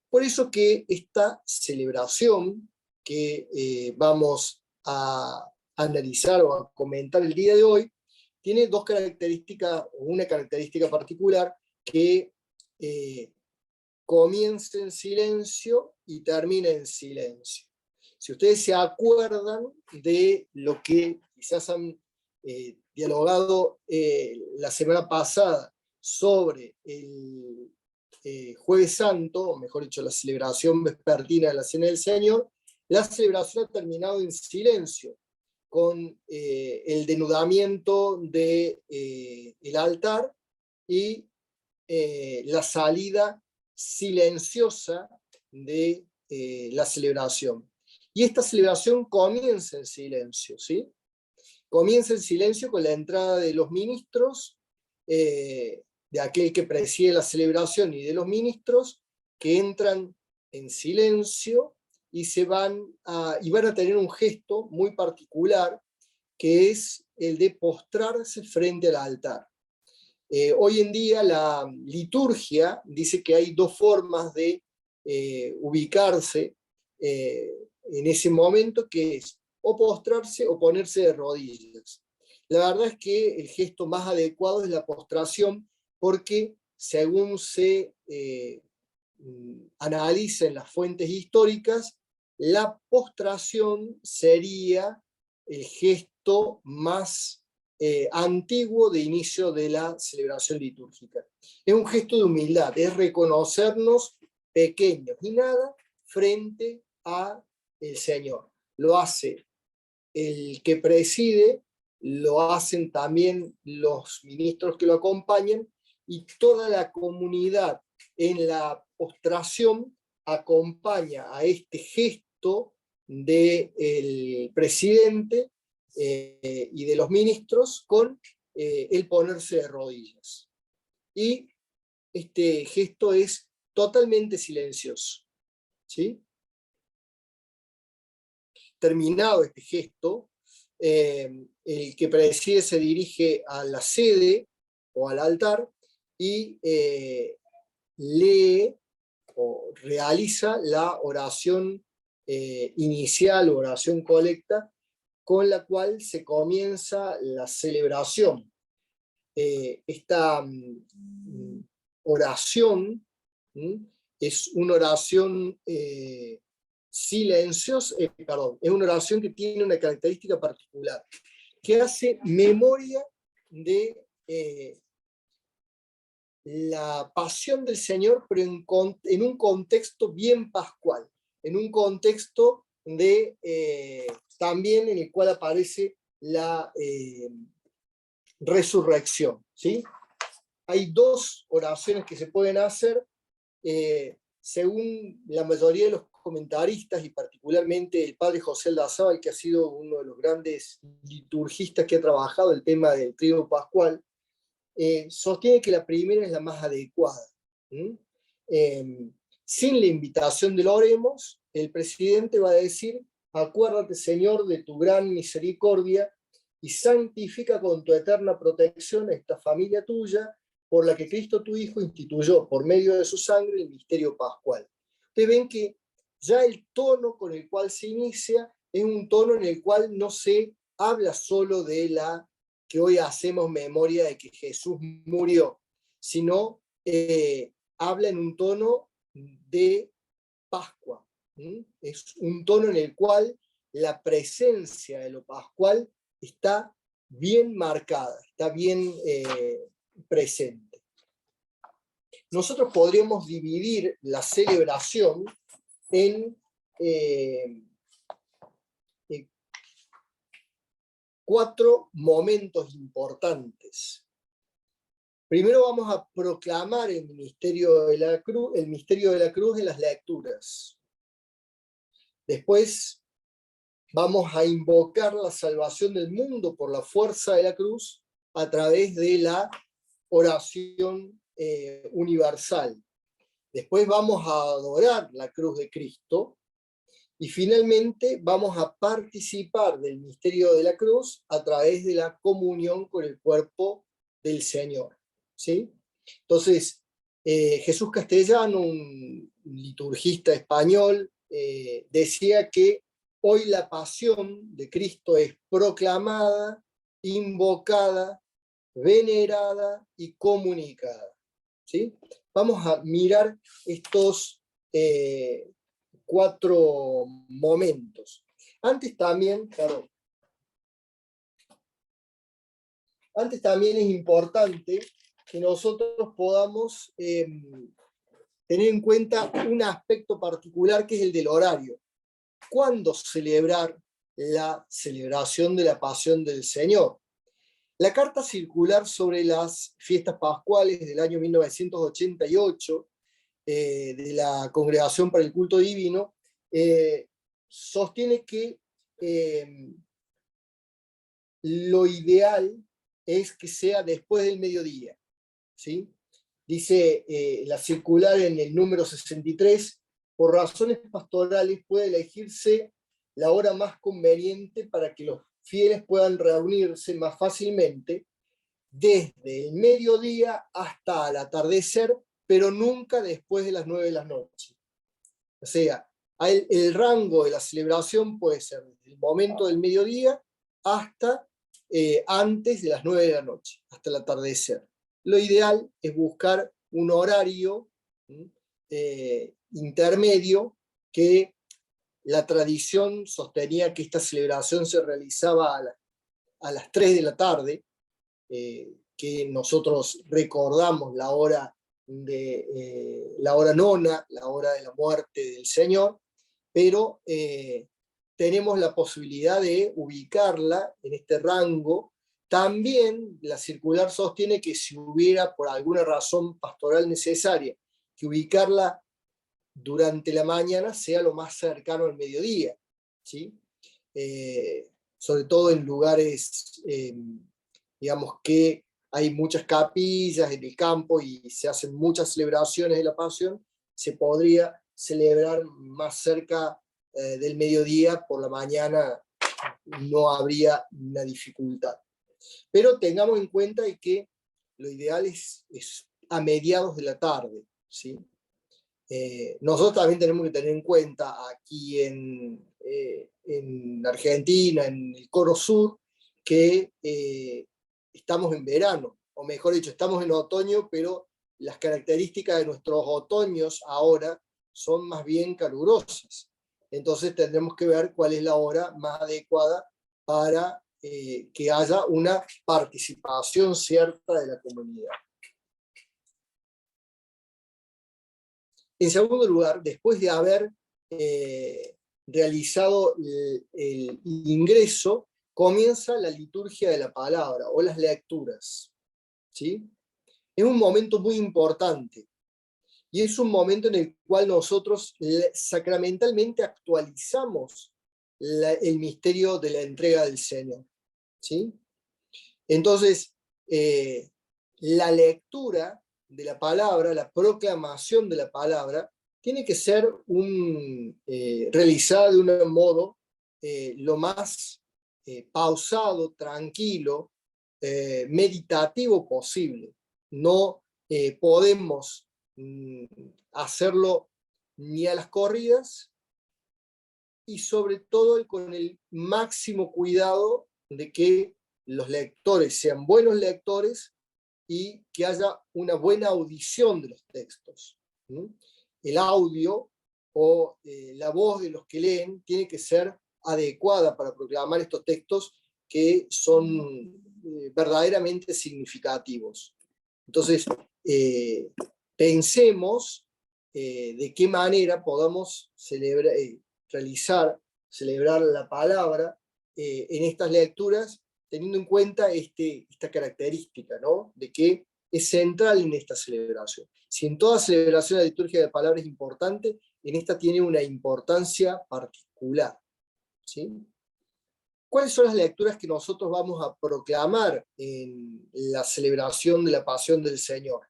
Por eso que esta celebración que vamos a analizar o a comentar el día de hoy, tiene 2 características, o una característica particular, que comienza en silencio y termina en silencio. Si ustedes se acuerdan de lo que quizás han dialogado la semana pasada sobre el Jueves Santo, o mejor dicho, la celebración vespertina de la Cena del Señor, la celebración ha terminado en silencio, con el denudamiento del altar y la salida silenciosa de la celebración. Y esta celebración comienza en silencio, ¿sí? Comienza en silencio con la entrada de los ministros, de aquel que preside la celebración y de los ministros, que entran en silencio y van a tener un gesto muy particular, que es el de postrarse frente al altar. Hoy en día la liturgia dice que hay 2 formas de ubicarse en ese momento, que es o postrarse o ponerse de rodillas. La verdad es que el gesto más adecuado es la postración, porque según se analiza en las fuentes históricas, la postración sería el gesto más antiguo de inicio de la celebración litúrgica. Es un gesto de humildad, es reconocernos pequeños y nada frente a el Señor. Lo hace el que preside, lo hacen también los ministros que lo acompañan, y toda la comunidad en la postración acompaña a este gesto del presidente, y de los ministros con el ponerse de rodillas. Y este gesto es totalmente silencioso, ¿sí? Terminado este gesto, el que preside se dirige a la sede o al altar y lee o realiza la oración inicial, oración colecta, con la cual se comienza la celebración. Esta oración es una oración silenciosa, es una oración que tiene una característica particular, que hace memoria de la pasión del Señor, pero en un contexto bien pascual, en un contexto de, también en el cual aparece la resurrección, ¿sí? Hay dos oraciones que se pueden hacer, según la mayoría de los comentaristas, y particularmente el padre José Aldazábal, que ha sido uno de los grandes liturgistas que ha trabajado el tema del trío pascual, sostiene que la primera es la más adecuada. Sin la invitación del oremos, el presidente va a decir: acuérdate, Señor, de tu gran misericordia, y santifica con tu eterna protección esta familia tuya, por la que Cristo tu Hijo instituyó por medio de su sangre el misterio pascual. Ustedes ven que ya el tono con el cual se inicia es un tono en el cual no se habla solo de la que hoy hacemos memoria de que Jesús murió, sino habla en un tono de Pascua. Es un tono en el cual la presencia de lo pascual está bien marcada, está bien presente. Nosotros podríamos dividir la celebración en cuatro momentos importantes. Primero vamos a proclamar el misterio de la cruz en las lecturas. Después vamos a invocar la salvación del mundo por la fuerza de la cruz a través de la oración universal. Después vamos a adorar la cruz de Cristo. Y finalmente vamos a participar del misterio de la cruz a través de la comunión con el cuerpo del Señor, ¿sí? Entonces, Jesús Castellano, un liturgista español, decía que hoy la pasión de Cristo es proclamada, invocada, venerada y comunicada, ¿sí? Vamos a mirar estos cuatro momentos. Antes también es importante que nosotros podamos tener en cuenta un aspecto particular, que es el del horario. ¿Cuándo celebrar la celebración de la Pasión del Señor? La carta circular sobre las fiestas pascuales del año 1988 de la Congregación para el Culto Divino, sostiene que lo ideal es que sea después del mediodía, ¿sí? Dice la circular en el número 63, por razones pastorales puede elegirse la hora más conveniente para que los fieles puedan reunirse más fácilmente, desde el mediodía hasta el atardecer, pero nunca después de las 9 de la noche. O sea, el rango de la celebración puede ser desde el momento del mediodía hasta antes de las 9 de la noche, hasta el atardecer. Lo ideal es buscar un horario intermedio, que la tradición sostenía que esta celebración se realizaba a las 3 de la tarde, que nosotros recordamos la hora nona, la hora de la muerte del Señor, pero tenemos la posibilidad de ubicarla en este rango. También la circular sostiene que si hubiera por alguna razón pastoral necesaria que ubicarla durante la mañana, sea lo más cercano al mediodía, ¿sí? sobre todo en lugares, digamos, que hay muchas capillas en el campo y se hacen muchas celebraciones de la Pasión, se podría celebrar más cerca del mediodía, por la mañana no habría una dificultad. Pero tengamos en cuenta que lo ideal es a mediados de la tarde, ¿sí? Nosotros también tenemos que tener en cuenta aquí en Argentina, en el Cono Sur, que estamos en verano, o mejor dicho, estamos en otoño, pero las características de nuestros otoños ahora son más bien calurosas. Entonces tendremos que ver cuál es la hora más adecuada para que haya una participación cierta de la comunidad. En segundo lugar, después de haber realizado el ingreso, comienza la liturgia de la palabra o las lecturas, ¿sí? Es un momento muy importante y es un momento en el cual nosotros sacramentalmente actualizamos el misterio de la entrega del Señor, ¿sí? Entonces, la lectura de la palabra, la proclamación de la palabra, tiene que ser realizada de un modo lo más pausado, tranquilo, meditativo posible. No podemos hacerlo ni a las corridas, y sobre todo con el máximo cuidado de que los lectores sean buenos lectores y que haya una buena audición de los textos. El audio o la voz de los que leen tiene que ser adecuada para proclamar estos textos que son verdaderamente significativos. Entonces, pensemos de qué manera podamos celebrar la palabra en estas lecturas, teniendo en cuenta esta característica, ¿no? De que es central en esta celebración. Si en toda celebración la liturgia de la palabra es importante, en esta tiene una importancia particular, ¿sí? ¿Cuáles son las lecturas que nosotros vamos a proclamar en la celebración de la Pasión del Señor?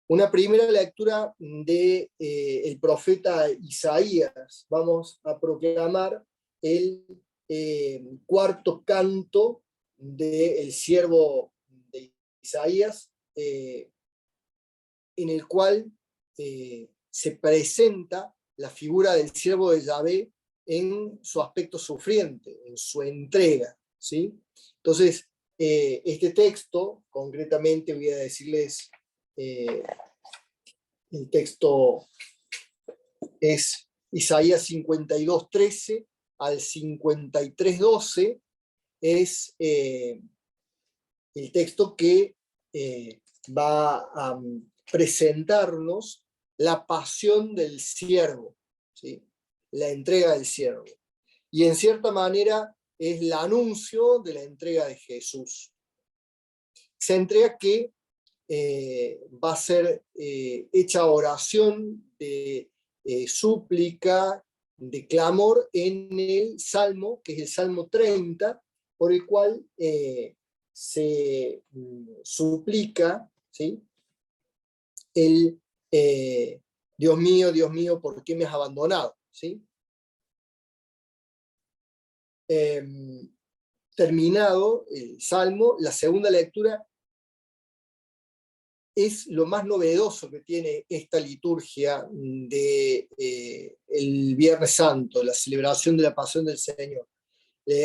Una primera lectura del profeta Isaías. Vamos a proclamar el cuarto canto del siervo de Isaías, en el cual se presenta la figura del siervo de Yahvé en su aspecto sufriente, en su entrega, ¿sí? Entonces, este texto, concretamente voy a decirles, el texto es Isaías 52:13 al 53:12, es el texto que va a presentarnos la pasión del siervo, ¿sí? La entrega del siervo. Y en cierta manera es el anuncio de la entrega de Jesús. Esa entrega que va a ser hecha oración de súplica, de clamor en el Salmo, que es el Salmo 30, por el cual se suplica, ¿sí? El Dios mío, ¿por qué me has abandonado? ¿Sí? Terminado el Salmo, la segunda lectura es lo más novedoso que tiene esta liturgia de el Viernes Santo, la celebración de la Pasión del Señor.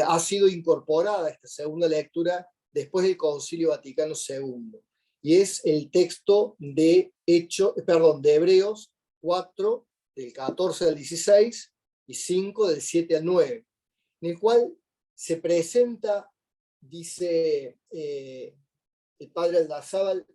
Ha sido incorporada esta segunda lectura después del Concilio Vaticano II, y es el texto de Hebreos 4, del 14 al 16, y 5, del 7 al 9, en el cual se presenta, dice el padre Aldazábal,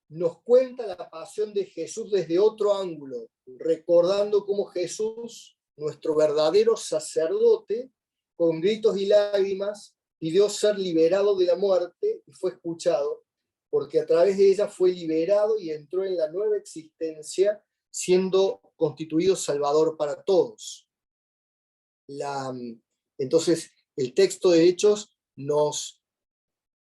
nos cuenta la pasión de Jesús desde otro ángulo, recordando cómo Jesús, nuestro verdadero sacerdote, con gritos y lágrimas, pidió ser liberado de la muerte y fue escuchado, porque a través de ella fue liberado y entró en la nueva existencia, siendo constituido Salvador para todos. Entonces, el texto de Hechos nos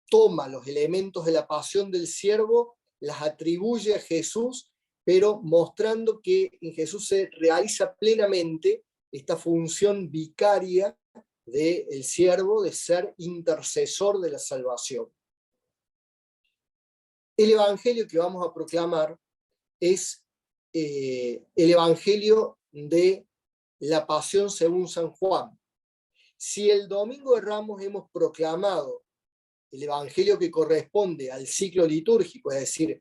toma los elementos de la pasión del siervo, las atribuye a Jesús, pero mostrando que en Jesús se realiza plenamente esta función vicaria del siervo de ser intercesor de la salvación. El evangelio que vamos a proclamar es el evangelio de la pasión según San Juan. Si el domingo de Ramos hemos proclamado el evangelio que corresponde al ciclo litúrgico, es decir,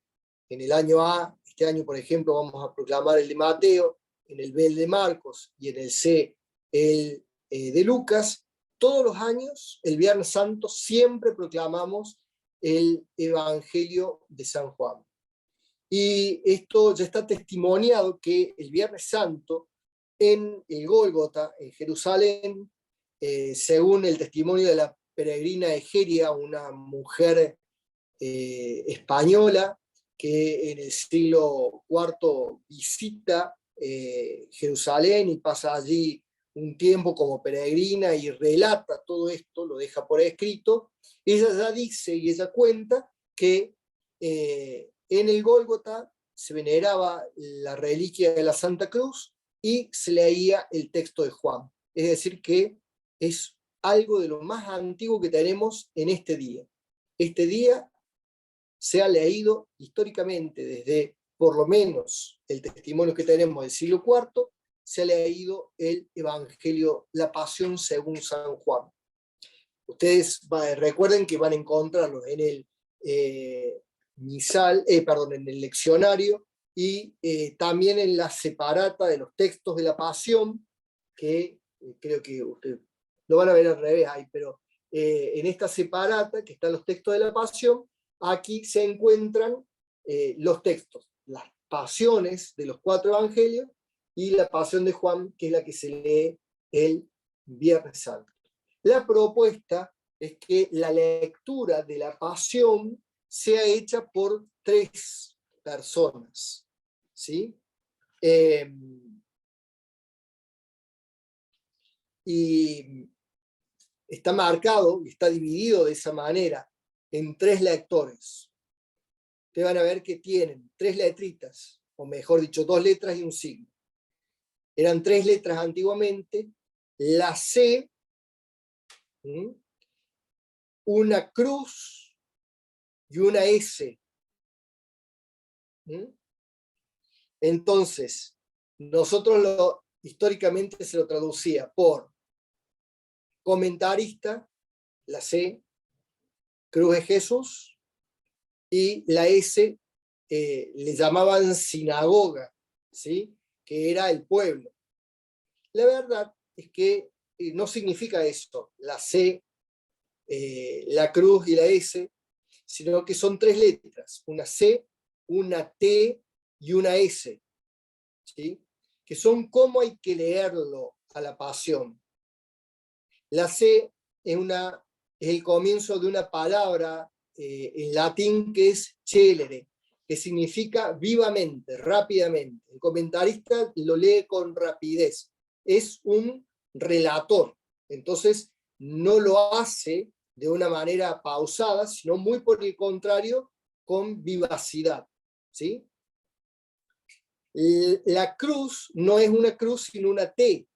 en el año A, este año por ejemplo vamos a proclamar el de Mateo, en el B el de Marcos y en el C el de Lucas, todos los años, el Viernes Santo, siempre proclamamos el evangelio de San Juan. Y esto ya está testimoniado que el Viernes Santo en el Gólgota, en Jerusalén, según el testimonio de la peregrina Egeria, una mujer española que en el siglo IV visita Jerusalén y pasa allí un tiempo como peregrina y relata todo esto, lo deja por escrito. Ella ya dice y ella cuenta que en el Gólgota se veneraba la reliquia de la Santa Cruz y se leía el texto de Juan. Es decir, que es algo de lo más antiguo que tenemos en este día. Este día se ha leído históricamente desde, por lo menos, el testimonio que tenemos del siglo IV, se ha leído el Evangelio, la Pasión según San Juan. Ustedes recuerden que van a encontrarlo en el en el leccionario y también en la separata de los textos de la Pasión, que creo que ustedes lo van a ver al revés ahí, pero en esta separata que están los textos de la Pasión, aquí se encuentran los textos, las pasiones de los 4 evangelios y la pasión de Juan, que es la que se lee el Viernes Santo. La propuesta es que la lectura de la pasión sea hecha por 3 personas, ¿sí? Y está marcado y está dividido de esa manera en 3 lectores. Ustedes van a ver que tienen 3 letritas, o mejor dicho, 2 letras y un signo. Eran 3 letras antiguamente, la C, una cruz y una S. Entonces, nosotros históricamente se lo traducía por comentarista, la C, cruz de Jesús, y la S le llamaban sinagoga, ¿sí? Que era el pueblo. La verdad es que no significa eso, la C, la cruz y la S, sino que son 3 letras, una C, una T y una S, ¿sí? Que son cómo hay que leerlo a la pasión. La C es el comienzo de una palabra en latín que es celere, que significa vivamente, rápidamente. El comentarista lo lee con rapidez. Es un relator. Entonces, no lo hace de una manera pausada, sino muy por el contrario, con vivacidad, ¿sí? La cruz no es una cruz, sino una T.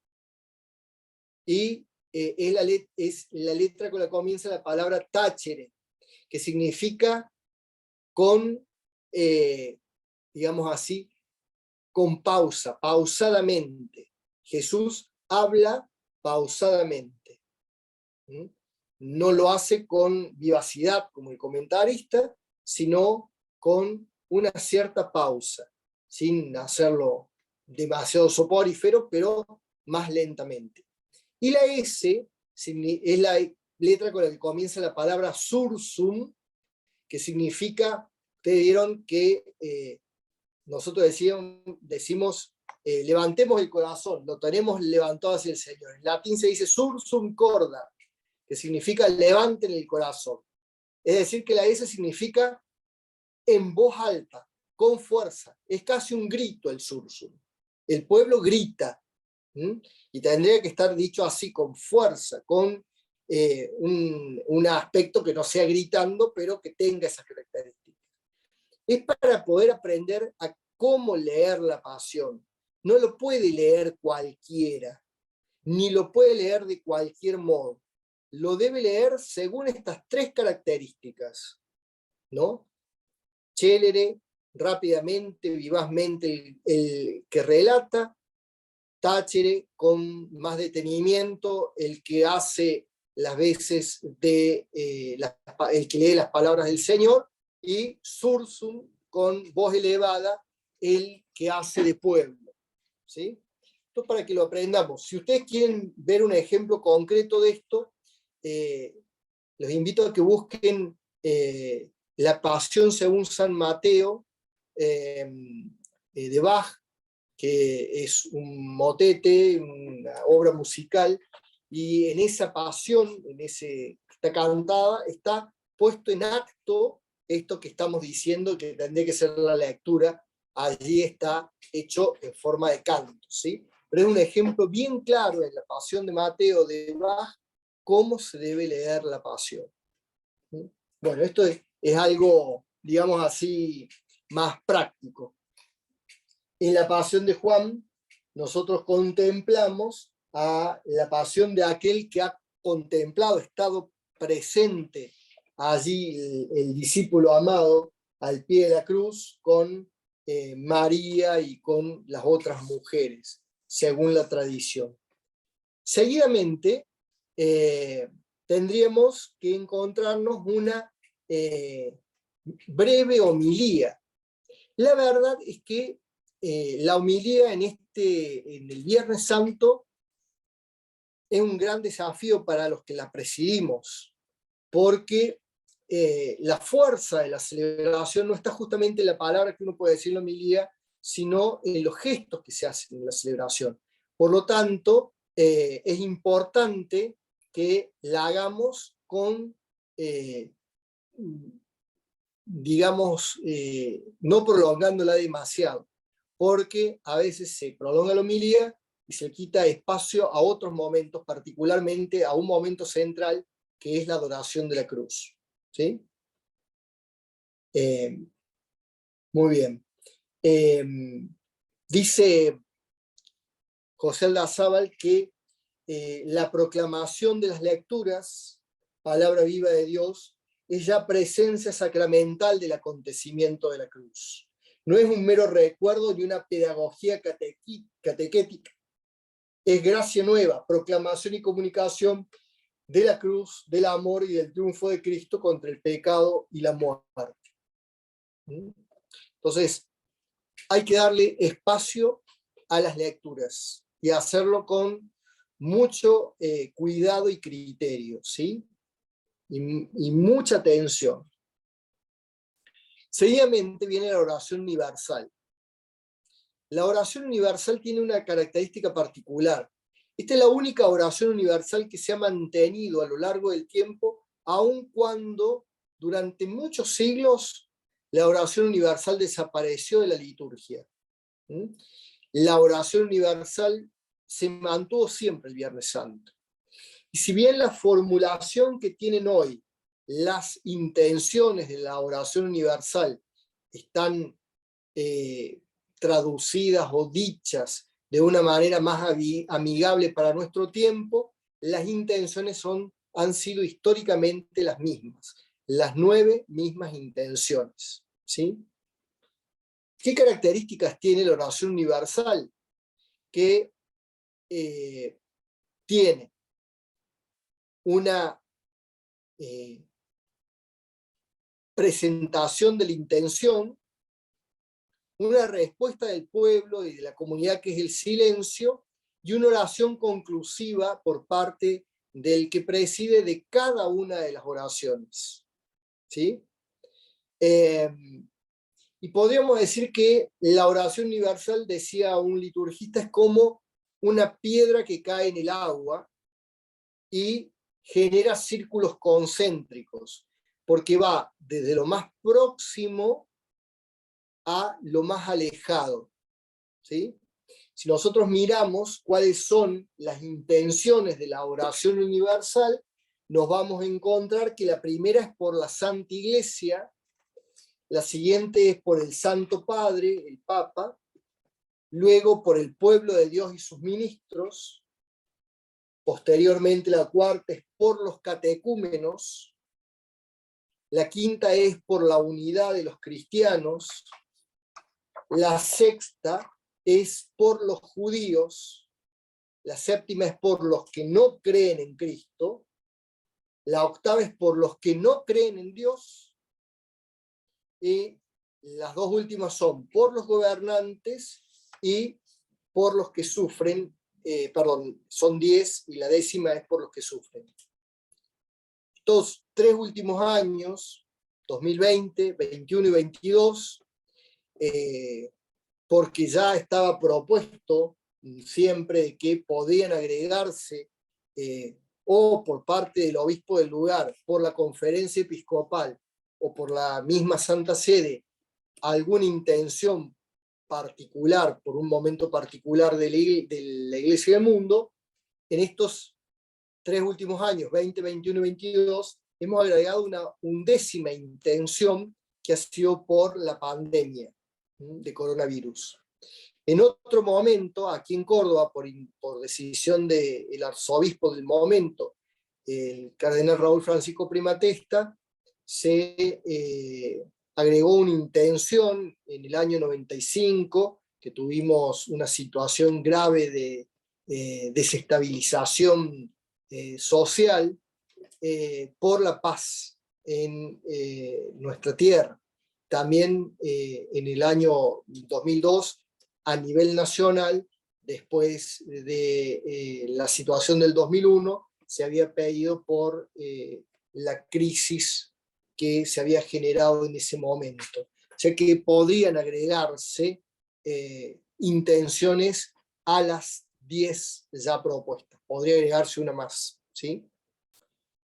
Y es la letra con la que comienza la palabra tachere, que significa con, digamos así, con pausa, pausadamente. Jesús habla pausadamente. No lo hace con vivacidad como el comentarista, sino con una cierta pausa, sin hacerlo demasiado soporífero, pero más lentamente. Y la S es la letra con la que comienza la palabra sursum, que significa, ustedes vieron que nosotros decimos levantemos el corazón, lo tenemos levantado hacia el Señor. En latín se dice sursum corda, que significa levanten el corazón. Es decir, que la S significa en voz alta, con fuerza. Es casi un grito el sursum. El pueblo grita. Y tendría que estar dicho así, con fuerza, con un aspecto que no sea gritando, pero que tenga esas características. Es para poder aprender a cómo leer la pasión. No lo puede leer cualquiera, ni lo puede leer de cualquier modo. Lo debe leer según estas tres características, ¿no? Célere, rápidamente, vivazmente el que relata; táchere, con más detenimiento, el que hace las veces de el que lee las palabras del Señor; y sursum, con voz elevada, el que hace de pueblo. ¿Sí? Esto para que lo aprendamos. Si ustedes quieren ver un ejemplo concreto de esto, los invito a que busquen la Pasión según San Mateo de Bach, que es un motete, una obra musical, y en esa pasión, está cantada, está puesto en acto esto que estamos diciendo, que tendría que ser la lectura, allí está hecho en forma de canto, ¿sí? Pero es un ejemplo bien claro en la Pasión de Mateo de Bach, cómo se debe leer la pasión. ¿Sí? Bueno, esto es algo, digamos así, más práctico. En la Pasión de Juan, nosotros contemplamos a la pasión de aquel que ha contemplado, estado presente allí, el discípulo amado, al pie de la cruz, con María y con las otras mujeres, según la tradición. Seguidamente, tendríamos que encontrarnos una breve homilía. La verdad es que la homilía en el Viernes Santo es un gran desafío para los que la presidimos, porque la fuerza de la celebración no está justamente en la palabra que uno puede decir en la homilía, sino en los gestos que se hacen en la celebración. Por lo tanto, es importante que la hagamos con, digamos, no prolongándola demasiado, porque a veces se prolonga la homilía y se quita espacio a otros momentos, particularmente a un momento central, que es la adoración de la cruz. ¿Sí? Muy bien. Dice José Aldazábal que la proclamación de las lecturas, palabra viva de Dios, es ya presencia sacramental del acontecimiento de la cruz. No es un mero recuerdo ni una pedagogía catequética. Es gracia nueva, proclamación y comunicación de la cruz, del amor y del triunfo de Cristo contra el pecado y la muerte. Entonces, hay que darle espacio a las lecturas y hacerlo con mucho cuidado y criterio, ¿sí? Y mucha atención. Seguidamente viene la oración universal. La oración universal tiene una característica particular. Esta es la única oración universal que se ha mantenido a lo largo del tiempo, aun cuando durante muchos siglos la oración universal desapareció de la liturgia. La oración universal se mantuvo siempre el Viernes Santo. Y si bien la formulación que tienen hoy las intenciones de la oración universal están traducidas o dichas de una manera más amigable para nuestro tiempo, las intenciones han sido históricamente las mismas, las 9 mismas intenciones. ¿Sí? ¿Qué características tiene la oración universal? Que tiene una presentación de la intención, una respuesta del pueblo y de la comunidad, que es el silencio, y una oración conclusiva por parte del que preside de cada una de las oraciones. ¿Sí? Y podríamos decir que la oración universal, decía un liturgista, es como una piedra que cae en el agua y genera círculos concéntricos, porque va desde lo más próximo a lo más alejado. ¿Sí? Si nosotros miramos cuáles son las intenciones de la oración universal, nos vamos a encontrar que la primera es por la Santa Iglesia, la siguiente es por el Santo Padre, el Papa, luego por el pueblo de Dios y sus ministros, posteriormente la cuarta es por los catecúmenos, la quinta es por la unidad de los cristianos, la sexta es por los judíos, la séptima es por los que no creen en Cristo, la octava es por los que no creen en Dios, y las dos últimas son por los gobernantes y por los que sufren, son 10 y la décima es por los que sufren. Estos 3 últimos años, 2020, 21 y 22, porque ya estaba propuesto siempre que podían agregarse o por parte del obispo del lugar, por la conferencia episcopal o por la misma Santa Sede, alguna intención particular, por un momento particular de la Iglesia del mundo, en estos 3 últimos años, 20, 21 y 22, hemos agregado una 11ª intención que ha sido por la pandemia de coronavirus. En otro momento, aquí en Córdoba, por decisión del arzobispo del momento, el cardenal Raúl Francisco Primatesta, se agregó una intención en el año 95, que tuvimos una situación grave de desestabilización social, por la paz en nuestra tierra. También en el año 2002, a nivel nacional, después de la situación del 2001, se había pedido por la crisis que se había generado en ese momento. O sea que podrían agregarse intenciones a las 10 ya propuestas. Podría agregarse una más, ¿sí?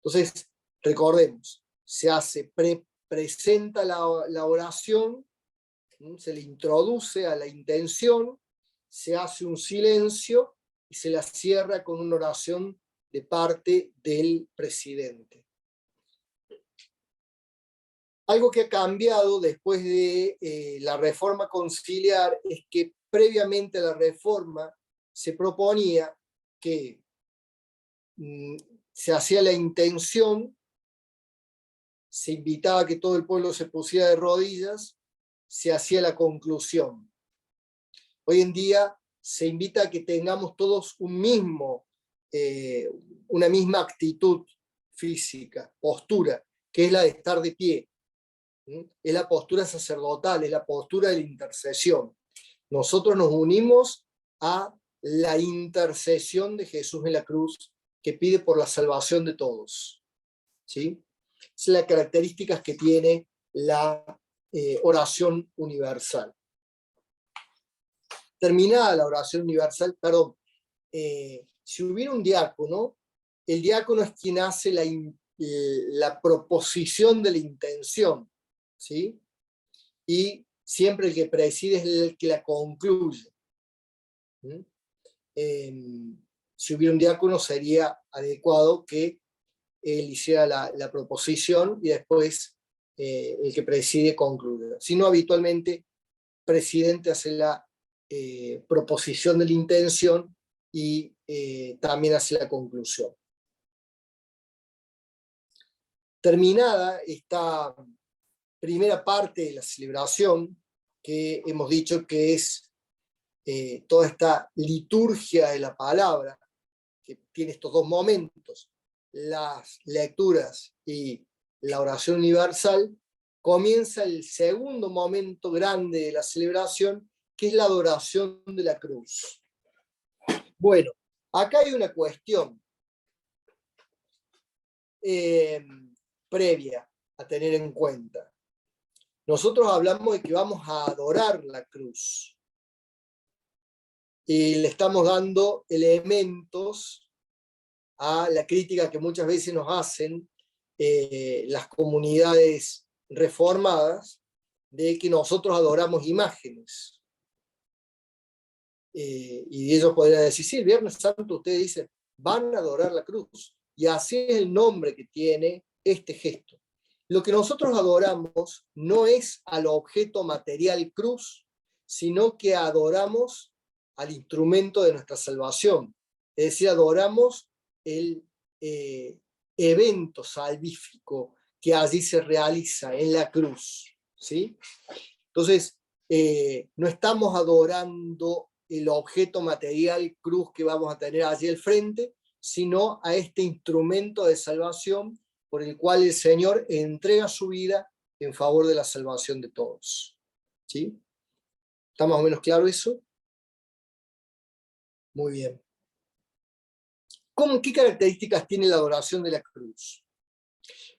Entonces, recordemos, se hace, presenta la oración, se le introduce a la intención, se hace un silencio y se la cierra con una oración de parte del presidente. Algo que ha cambiado después de la reforma conciliar es que previamente a la reforma se proponía que se hacía la intención, se invitaba a que todo el pueblo se pusiera de rodillas, se hacía la conclusión. Hoy en día se invita a que tengamos todos una misma actitud física, postura, que es la de estar de pie. Es la postura sacerdotal, es la postura de la intercesión. Nosotros nos unimos a la intercesión de Jesús en la cruz, que pide por la salvación de todos. ¿Sí? Es la característica que tiene la oración universal. Terminada la oración universal, si hubiera un diácono, el diácono es quien hace la proposición de la intención, ¿sí? Y siempre el que preside es el que la concluye. Si hubiera un diácono, sería adecuado que él hiciera la proposición y después el que preside concluye. Si no, habitualmente el presidente hace la proposición de la intención y también hace la conclusión. Terminada esta primera parte de la celebración, que hemos dicho que es toda esta liturgia de la palabra, que tiene estos dos momentos, las lecturas y la oración universal, comienza el segundo momento grande de la celebración, que es la adoración de la cruz. Bueno, acá hay una cuestión previa a tener en cuenta. Nosotros hablamos de que vamos a adorar la cruz y le estamos dando elementos a la crítica que muchas veces nos hacen las comunidades reformadas de que nosotros adoramos imágenes. Y ellos podrían decir, sí, el Viernes Santo ustedes dicen, van a adorar la cruz. y así es el nombre que tiene este gesto. Lo que nosotros adoramos no es al objeto material cruz, sino que adoramos al instrumento de nuestra salvación. Es decir, adoramos el evento salvífico que allí se realiza en la cruz, ¿sí? Entonces, no estamos adorando el objeto material cruz que vamos a tener allí al frente, sino a este instrumento de salvación por el cual el Señor entrega su vida en favor de la salvación de todos. ¿Sí? ¿Está más o menos claro eso? Muy bien. ¿Qué características tiene la adoración de la cruz?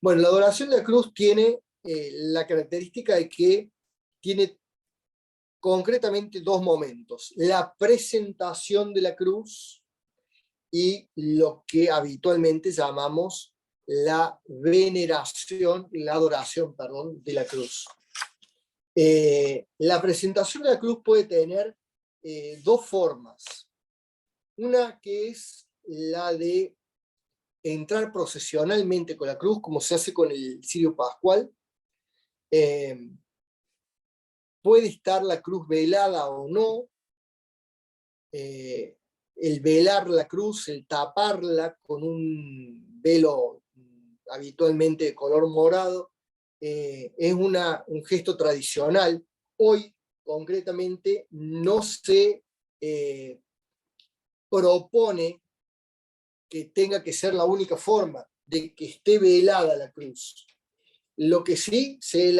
Bueno, la adoración de la cruz tiene la característica de que tiene concretamente dos momentos: la presentación de la cruz y lo que habitualmente llamamos la veneración, la adoración, perdón, de la cruz. La presentación de la cruz puede tener dos formas. Una que es la de entrar procesionalmente con la cruz, como se hace con el cirio pascual. Puede estar la cruz velada o no. El velar la cruz, el taparla con un velo habitualmente de color morado, es un gesto tradicional. Hoy, concretamente, no se propone que tenga que ser la única forma de que esté velada la cruz. Lo que sí se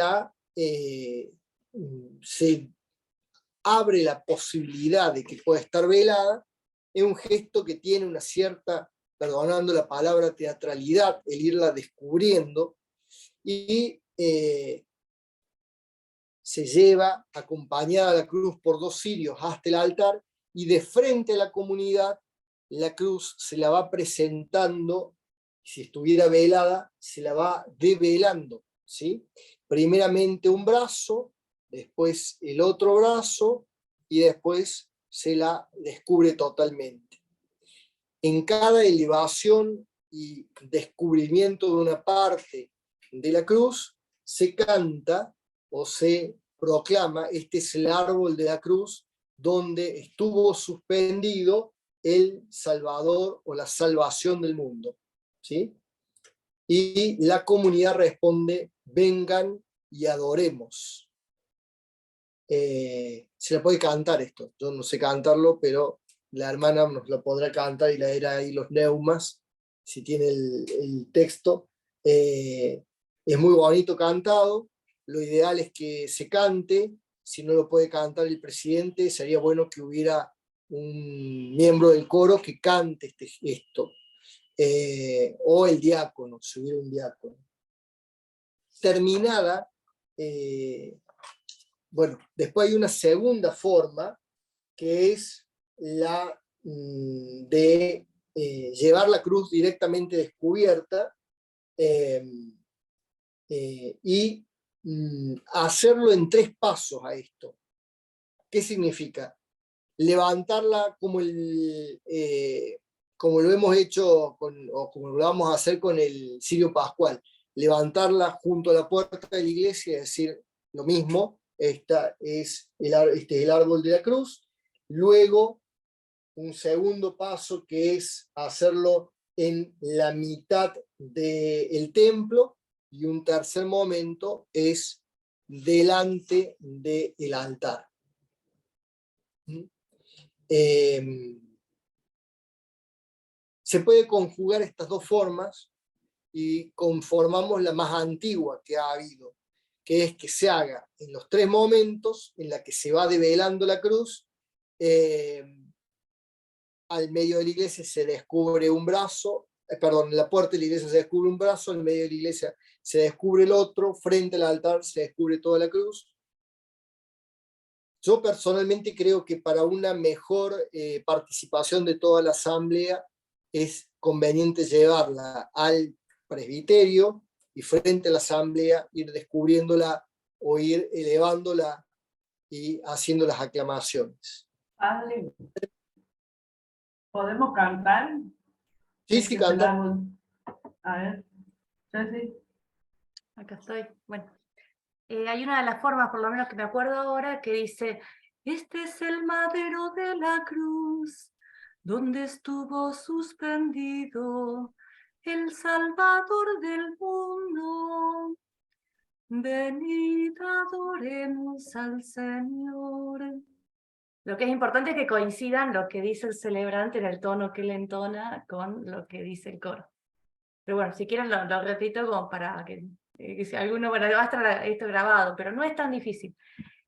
abre la posibilidad de que pueda estar velada, es un gesto que tiene una cierta, perdonando la palabra, teatralidad, el irla descubriendo, y se lleva acompañada la cruz por dos cirios hasta el altar, y de frente a la comunidad la cruz se la va presentando, si estuviera velada, se la va develando, ¿sí? Primeramente un brazo, después el otro brazo, y después se la descubre totalmente. En cada elevación y descubrimiento de una parte de la cruz, se canta o se proclama: este es el árbol de la cruz donde estuvo suspendido el Salvador o la salvación del mundo, ¿sí? Y la comunidad responde: vengan y adoremos. Se la puede cantar esto, yo no sé cantarlo, pero la hermana nos lo podrá cantar y leer ahí los neumas, si tiene el texto. Es muy bonito cantado, lo ideal es que se cante. Si no lo puede cantar el presidente, sería bueno que hubiera un miembro del coro que cante esto, o el diácono, si hubiera un diácono. Terminada, bueno, después hay una segunda forma, que es la de llevar la cruz directamente descubierta, y hacerlo en 3 pasos a esto. ¿Qué significa? Levantarla como lo hemos hecho, o como lo vamos a hacer con el cirio pascual. Levantarla junto a la puerta de la iglesia y decir lo mismo: este es el árbol de la cruz. Luego, un segundo paso, que es hacerlo en la mitad del templo, y un tercer momento es delante del altar. Se puede conjugar estas dos formas y conformamos la más antigua que ha habido, que es que se haga en los 3 momentos en la que se va develando la cruz. Al medio de la iglesia se descubre un brazo, en la puerta de la iglesia se descubre un brazo, al medio de la iglesia se descubre el otro, frente al altar se descubre toda la cruz. Yo personalmente creo que para una mejor participación de toda la asamblea es conveniente llevarla al presbiterio y frente a la asamblea ir descubriéndola o ir elevándola y haciendo las aclamaciones.
Padre, ¿podemos cantar?
Sí, sí, canta.
A ver, Ceci.
Acá estoy. Bueno, hay una de las formas, por lo menos que me acuerdo ahora, que dice: este es el madero de la cruz, donde estuvo suspendido el Salvador del mundo. Venid, adoremos al Señor. Lo que es importante es que coincidan lo que dice el celebrante en el tono que él entona con lo que dice el coro. Pero bueno, si quieren lo repito como para que si alguno, bueno, va a estar esto grabado, pero no es tan difícil.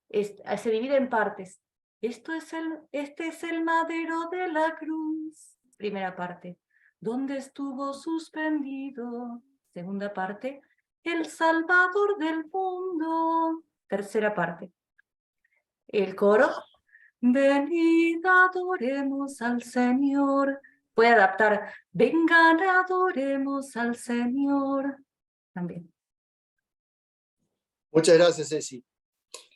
Se divide en partes. Este es el madero de la cruz. Primera parte. Donde estuvo suspendido. Segunda parte. El Salvador del mundo. Tercera parte. El coro. Venid, adoremos al Señor. Puede adaptar. Vengan, adoremos al Señor. También.
Muchas gracias, Ceci.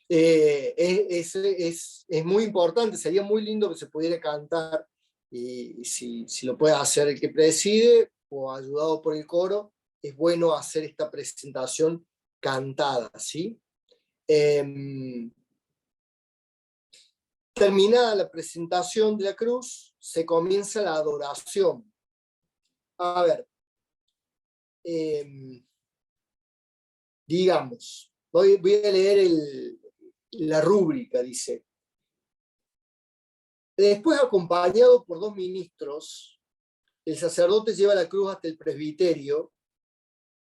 Es muy importante, sería muy lindo que se pudiera cantar, y si lo puede hacer el que preside o ayudado por el coro, es bueno hacer esta presentación cantada, ¿sí? Terminada la presentación de la cruz, se comienza la adoración. A ver, digamos, voy a leer la rúbrica, dice: después, acompañado por 2 ministros, el sacerdote lleva la cruz hasta el presbiterio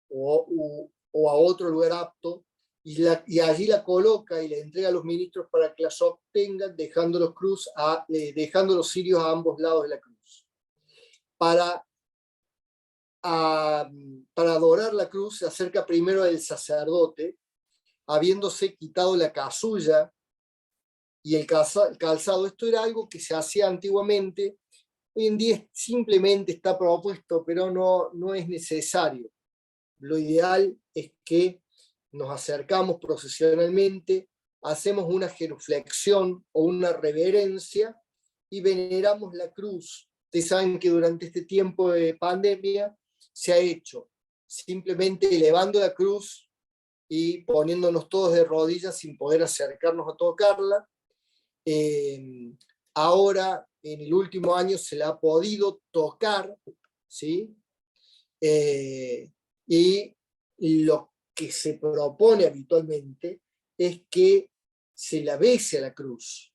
o a otro lugar apto, y allí la coloca y la entrega a los ministros para que la sostengan, dejando los cirios a ambos lados de la cruz. Para adorar la cruz se acerca primero el sacerdote, habiéndose quitado la casulla y el calzado. Esto era algo que se hacía antiguamente. Hoy en día simplemente está propuesto, pero no es necesario. Lo ideal es que nos acercamos procesionalmente, hacemos una genuflexión o una reverencia y veneramos la cruz. Ustedes saben que durante este tiempo de pandemia se ha hecho simplemente elevando la cruz y poniéndonos todos de rodillas sin poder acercarnos a tocarla. Ahora, en el último año, se la ha podido tocar, ¿sí? Y lo que se propone habitualmente es que se la bese a la cruz,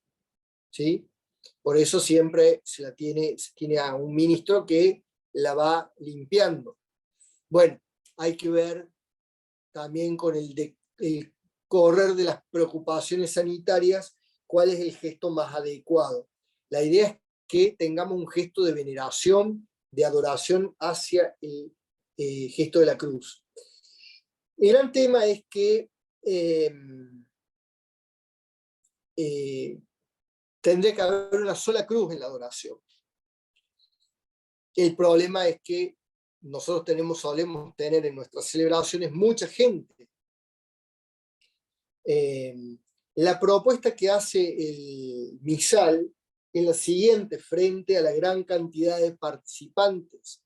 ¿sí? Por eso siempre se tiene a un ministro que la va limpiando. Bueno, hay que ver también con el correr de las preocupaciones sanitarias cuál es el gesto más adecuado. La idea es que tengamos un gesto de veneración, de adoración hacia el gesto de la cruz. El gran tema es que tendría que haber una sola cruz en la adoración. El problema es que nosotros solemos tener en nuestras celebraciones mucha gente. La propuesta que hace el misal es la siguiente: frente a la gran cantidad de participantes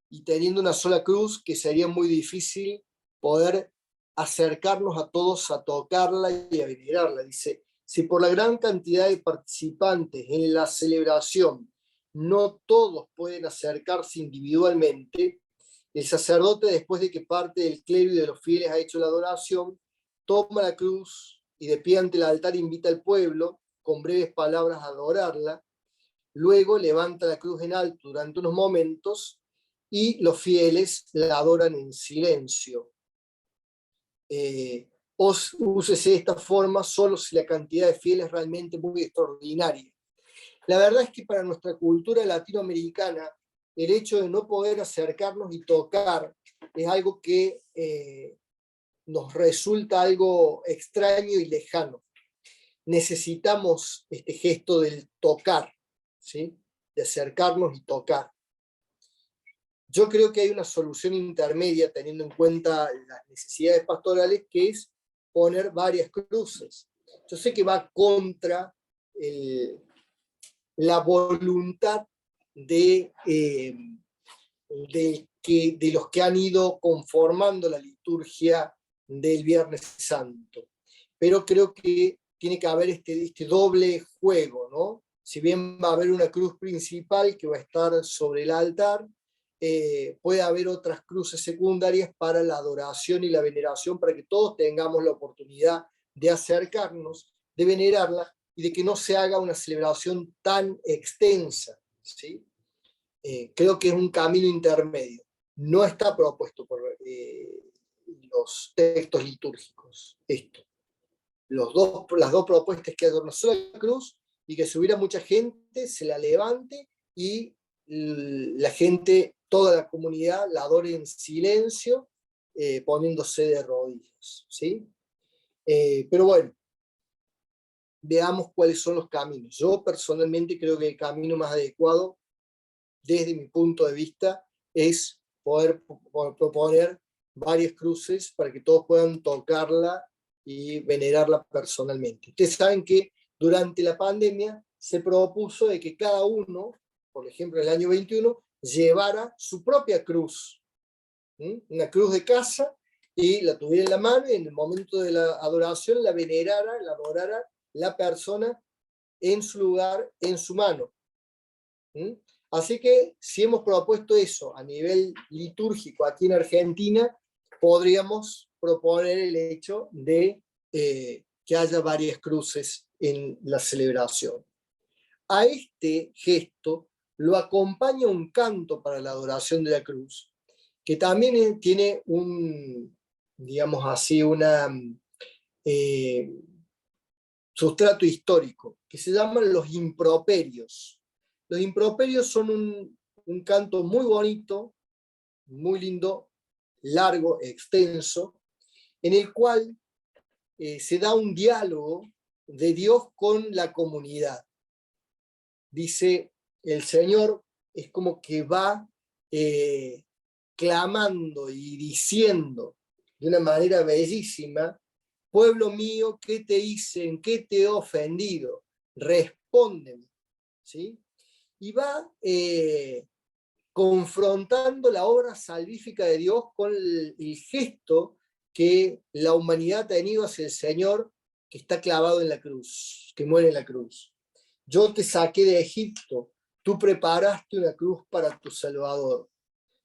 y teniendo una sola cruz, que sería muy difícil poder acercarnos a todos a tocarla y a venerarla. Dice: si por la gran cantidad de participantes en la celebración no todos pueden acercarse individualmente, el sacerdote, después de que parte del clero y de los fieles ha hecho la adoración, toma la cruz y de pie ante el altar invita al pueblo con breves palabras a adorarla. Luego levanta la cruz en alto durante unos momentos y los fieles la adoran en silencio. Úsese de esta forma solo si la cantidad de fieles es realmente muy extraordinaria. La verdad es que para nuestra cultura latinoamericana, el hecho de no poder acercarnos y tocar es algo que nos resulta algo extraño y lejano. Necesitamos este gesto del tocar, ¿sí? De acercarnos y tocar. Yo creo que hay una solución intermedia, teniendo en cuenta las necesidades pastorales, que es poner varias cruces. Yo sé que va contra la voluntad del de los que han ido conformando la liturgia del Viernes Santo. Pero creo que tiene que haber este doble juego, ¿no? Si bien va a haber una cruz principal que va a estar sobre el altar, puede haber otras cruces secundarias para la adoración y la veneración, para que todos tengamos la oportunidad de acercarnos, de venerarla, y de que no se haga una celebración tan extensa, ¿sí? Creo que es un camino intermedio. No está propuesto por los textos litúrgicos esto. Las dos propuestas, que haya una sola cruz y que si hubiera mucha gente, se la levante y la gente, toda la comunidad, la adore en silencio, poniéndose de rodillas, ¿sí? Pero bueno, veamos cuáles son los caminos. Yo personalmente creo que el camino más adecuado, desde mi punto de vista, es poder proponer varias cruces para que todos puedan tocarla y venerarla personalmente. Ustedes saben que durante la pandemia se propuso de que cada uno, por ejemplo en el año 21, llevara su propia cruz, una cruz de casa, y la tuviera en la mano, y en el momento de la adoración la venerara, la adorara la persona en su lugar, en su mano. Así que si hemos propuesto eso a nivel litúrgico aquí en Argentina, podríamos proponer el hecho de que haya varias cruces en la celebración. A este gesto lo acompaña un canto para la adoración de la cruz, que también tiene un, digamos así, una sustrato histórico, que se llaman los improperios. Los improperios son un canto muy bonito, muy lindo, largo, extenso, en el cual se da un diálogo de Dios con la comunidad. Dice, el Señor es como que va clamando y diciendo de una manera bellísima: pueblo mío, ¿qué te hice? ¿En qué te he ofendido? Respóndeme. ¿Sí? Y va confrontando la obra salvífica de Dios con el gesto que la humanidad ha tenido hacia el Señor, que está clavado en la cruz, que muere en la cruz. Yo te saqué de Egipto, tú preparaste una cruz para tu Salvador.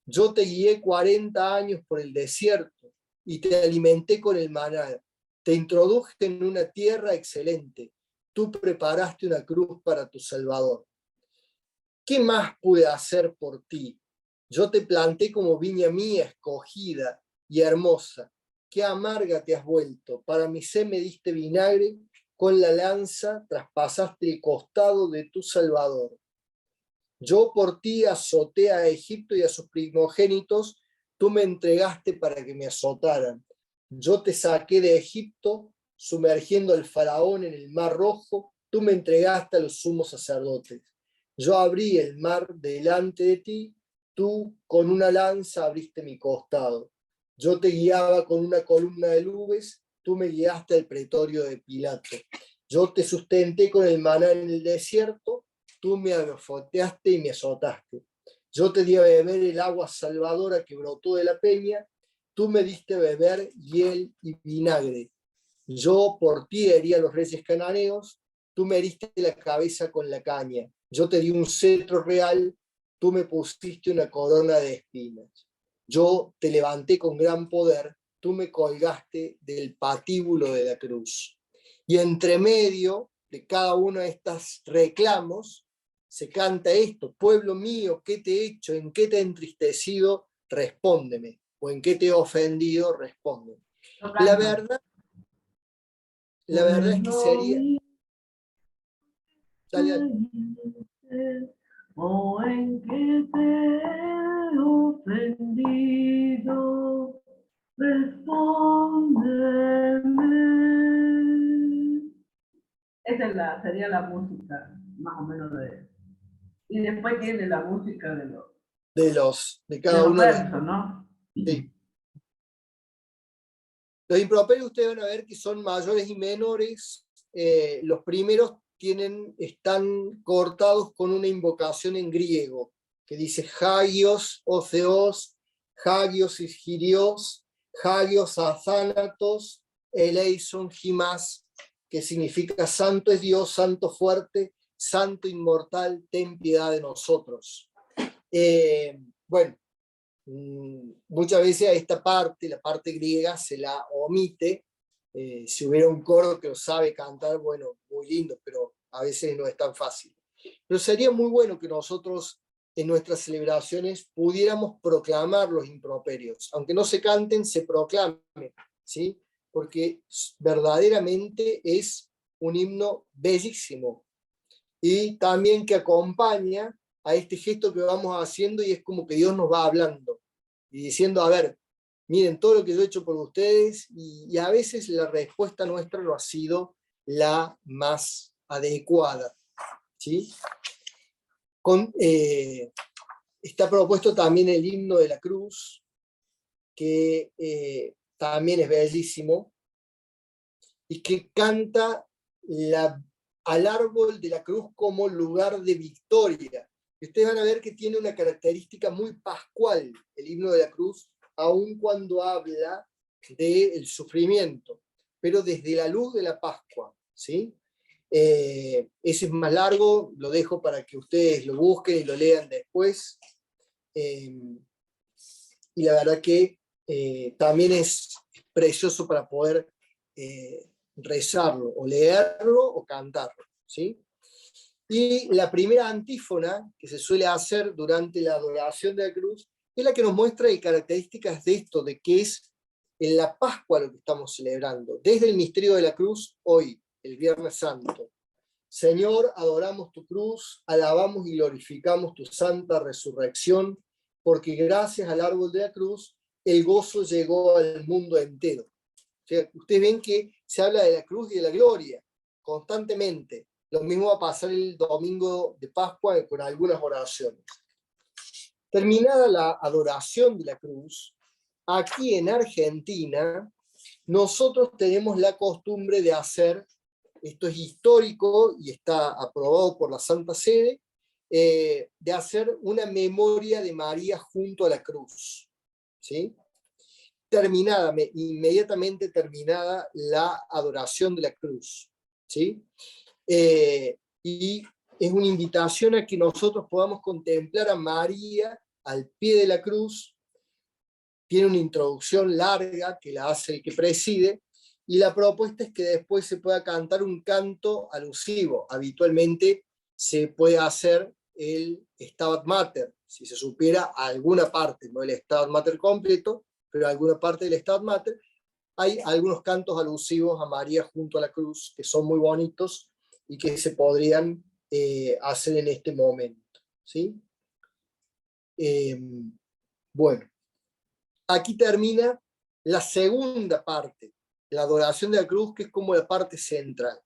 Yo te guié 40 años por el desierto y te alimenté con el maná. Te introduje en una tierra excelente. Tú preparaste una cruz para tu Salvador. ¿Qué más pude hacer por ti? Yo te planté como viña mía, escogida y hermosa. Qué amarga te has vuelto. Para mi sed me diste vinagre, con la lanza traspasaste el costado de tu Salvador. Yo por ti azoté a Egipto y a sus primogénitos, tú me entregaste para que me azotaran. Yo te saqué de Egipto, sumergiendo al faraón en el mar rojo, tú me entregaste a los sumos sacerdotes. Yo abrí el mar delante de ti, tú con una lanza abriste mi costado. Yo te guiaba con una columna de nubes, tú me guiaste al pretorio de Pilato. Yo te sustenté con el maná en el desierto, tú me azoteaste y me azotaste. Yo te di a beber el agua salvadora que brotó de la peña, tú me diste a beber hiel y vinagre. Yo por ti herí a los reyes cananeos, tú me heriste la cabeza con la caña. Yo te di un cetro real, tú me pusiste una corona de espinas. Yo te levanté con gran poder, tú me colgaste del patíbulo de la cruz. Y entre medio de cada uno de estos reclamos, se canta esto: pueblo mío, ¿qué te he hecho? ¿En qué te he entristecido? Respóndeme. O ¿en qué te he ofendido? Respóndeme. La verdad es que sería... Dale.
¿O en qué te he ofendido? Respóndeme. Esa sería la música, más o menos de... Y después tiene la música de
cada uno de los
versos, ¿no?
Sí. Los improperios ustedes van a ver que son mayores y menores. Los primeros están cortados con una invocación en griego, que dice Hagios, o Theos, Hagios y Girios, Hagios Athanatos, Eleison Gimas, que significa santo es Dios, santo fuerte, santo inmortal, ten piedad de nosotros. Bueno, muchas veces a esta parte, la parte griega, se la omite. Si hubiera un coro que lo sabe cantar, bueno, muy lindo, pero a veces no es tan fácil. Pero sería muy bueno que nosotros en nuestras celebraciones pudiéramos proclamar los improperios. Aunque no se canten, se proclamen, ¿sí? Porque verdaderamente es un himno bellísimo. Y también que acompaña a este gesto que vamos haciendo, y es como que Dios nos va hablando y diciendo, a ver, miren todo lo que yo he hecho por ustedes, y a veces la respuesta nuestra no ha sido la más adecuada, ¿sí? Está propuesto también el himno de la cruz, que también es bellísimo, y que canta al árbol de la cruz como lugar de victoria. Y ustedes van a ver que tiene una característica muy pascual el himno de la cruz, aun cuando habla del sufrimiento, pero desde la luz de la Pascua, ¿sí? Ese es más largo, lo dejo para que ustedes lo busquen y lo lean después. Y la verdad que también es precioso para poder rezarlo, o leerlo, o cantarlo, ¿sí? Y la primera antífona que se suele hacer durante la adoración de la cruz es la que nos muestra características de esto, de que es en la Pascua lo que estamos celebrando, desde el misterio de la cruz, hoy, el Viernes Santo. Señor, adoramos tu cruz, alabamos y glorificamos tu santa resurrección, porque gracias al árbol de la cruz, el gozo llegó al mundo entero. O sea, ustedes ven que se habla de la cruz y de la gloria constantemente. Lo mismo va a pasar el domingo de Pascua con algunas oraciones. Terminada la adoración de la cruz, aquí en Argentina, nosotros tenemos la costumbre de hacer, esto es histórico y está aprobado por la Santa Sede, de hacer una memoria de María junto a la cruz, ¿sí? Inmediatamente terminada la adoración de la cruz, ¿sí? Y es una invitación a que nosotros podamos contemplar a María al pie de la cruz. Tiene una introducción larga que la hace el que preside, y la propuesta es que después se pueda cantar un canto alusivo. Habitualmente se puede hacer el Stabat Mater, si se supiera alguna parte, no el Stabat Mater completo, pero alguna parte del Stabat Mater. Hay algunos cantos alusivos a María junto a la cruz que son muy bonitos y que se podrían hacer en este momento, ¿sí? Bueno, aquí termina la segunda parte, la adoración de la cruz, que es como la parte central.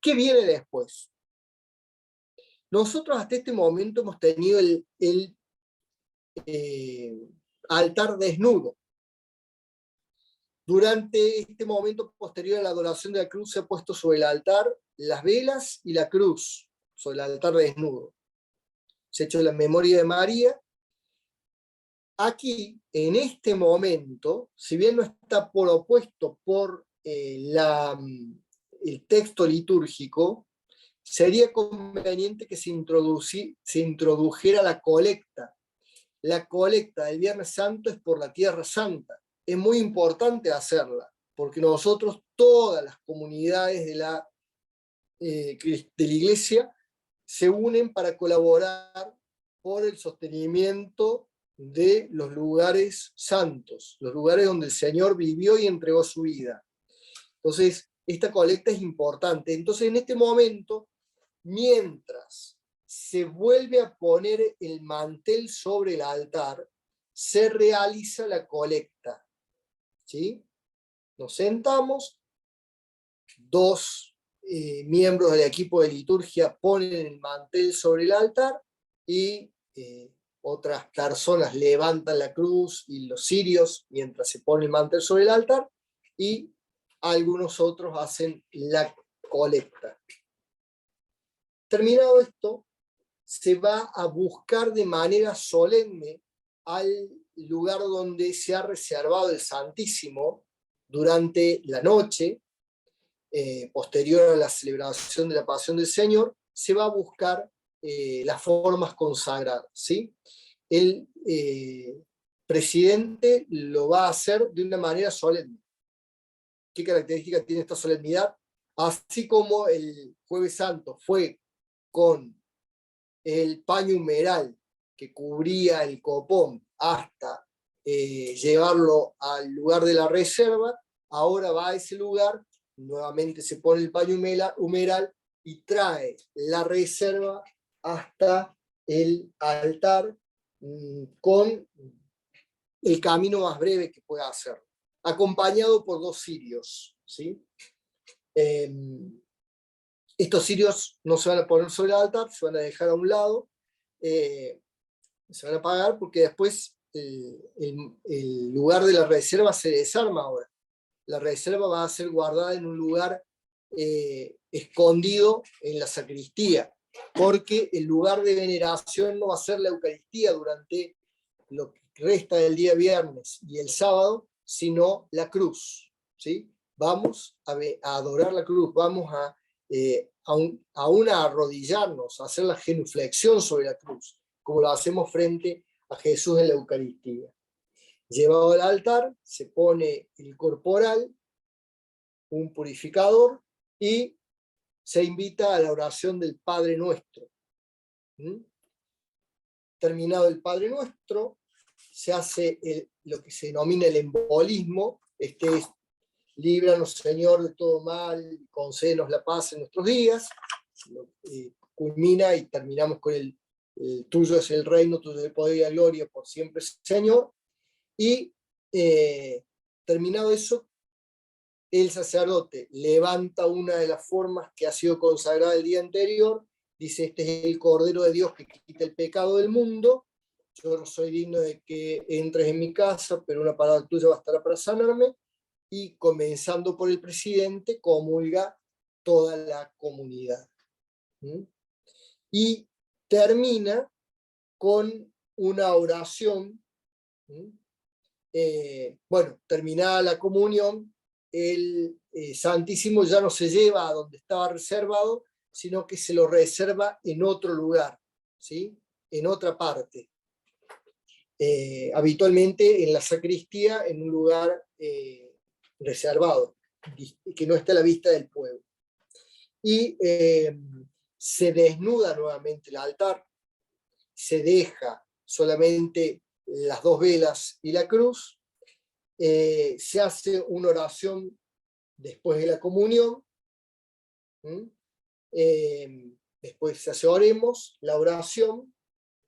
¿Qué viene después? Nosotros hasta este momento hemos tenido el altar desnudo. Durante este momento posterior a la adoración de la cruz se ha puesto sobre el altar las velas y la cruz, sobre el altar desnudo. Se ha hecho la memoria de María. Aquí, en este momento, si bien no está propuesto por el texto litúrgico, sería conveniente que se introdujera la colecta. La colecta del Viernes Santo es por la Tierra Santa. Es muy importante hacerla, porque nosotros, todas las comunidades de la Iglesia, se unen para colaborar por el sostenimiento de los lugares santos, los lugares donde el Señor vivió y entregó su vida. Entonces, esta colecta es importante. Entonces, en este momento, mientras se vuelve a poner el mantel sobre el altar, se realiza la colecta, ¿sí? Nos sentamos, dos miembros del equipo de liturgia ponen el mantel sobre el altar, y otras personas levantan la cruz y los cirios mientras se pone el mantel sobre el altar, y algunos otros hacen la colecta. Terminado esto, se va a buscar de manera solemne al lugar donde se ha reservado el Santísimo durante la noche, posterior a la celebración de la Pasión del Señor, se va a buscar las formas consagradas, ¿sí? El presidente lo va a hacer de una manera solemne. ¿Qué características tiene esta solemnidad? Así como el Jueves Santo fue con el paño humeral que cubría el copón hasta llevarlo al lugar de la reserva, ahora va a ese lugar, nuevamente se pone el paño humeral y trae la reserva hasta el altar con el camino más breve que pueda hacer, acompañado por 2 cirios, ¿sí? Estos cirios no se van a poner sobre el altar, se van a dejar a un lado, se van a apagar porque después el lugar de la reserva se desarma ahora. La reserva va a ser guardada en un lugar escondido en la sacristía, porque el lugar de veneración no va a ser la Eucaristía durante lo que resta del día viernes y el sábado, sino la cruz, ¿sí? Vamos a adorar la cruz, vamos a arrodillarnos, a hacer la genuflexión sobre la cruz, como lo hacemos frente a Jesús en la Eucaristía. Llevado al altar, se pone el corporal, un purificador, y se invita a la oración del Padre Nuestro. Terminado el Padre Nuestro, se hace lo que se denomina el embolismo, este es: líbranos, Señor, de todo mal, concédenos la paz en nuestros días. Culmina y terminamos con el tuyo es el reino, tuyo es el poder y la gloria por siempre, Señor. Y terminado eso, el sacerdote levanta una de las formas que ha sido consagrada el día anterior, dice: este es el Cordero de Dios que quita el pecado del mundo, yo no soy digno de que entres en mi casa, pero una palabra tuya bastará para sanarme. Y comenzando por el presidente, comulga toda la comunidad. Y termina con una oración. Bueno, terminada la comunión, el Santísimo ya no se lleva a donde estaba reservado, sino que se lo reserva en otro lugar, ¿sí? En otra parte. Habitualmente en la sacristía, en un lugar reservado, que no está a la vista del pueblo. Y se desnuda nuevamente el altar, se deja solamente las 2 velas y la cruz, se hace una oración después de la comunión, después se hace oremos, la oración,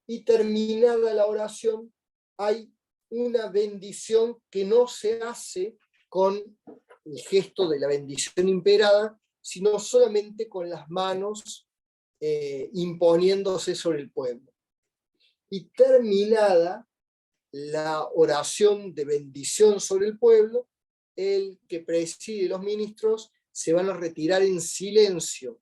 y terminada la oración hay una bendición que no se hace con el gesto de la bendición imperada, sino solamente con las manos imponiéndose sobre el pueblo. Y terminada la oración de bendición sobre el pueblo, el que preside los ministros se van a retirar en silencio,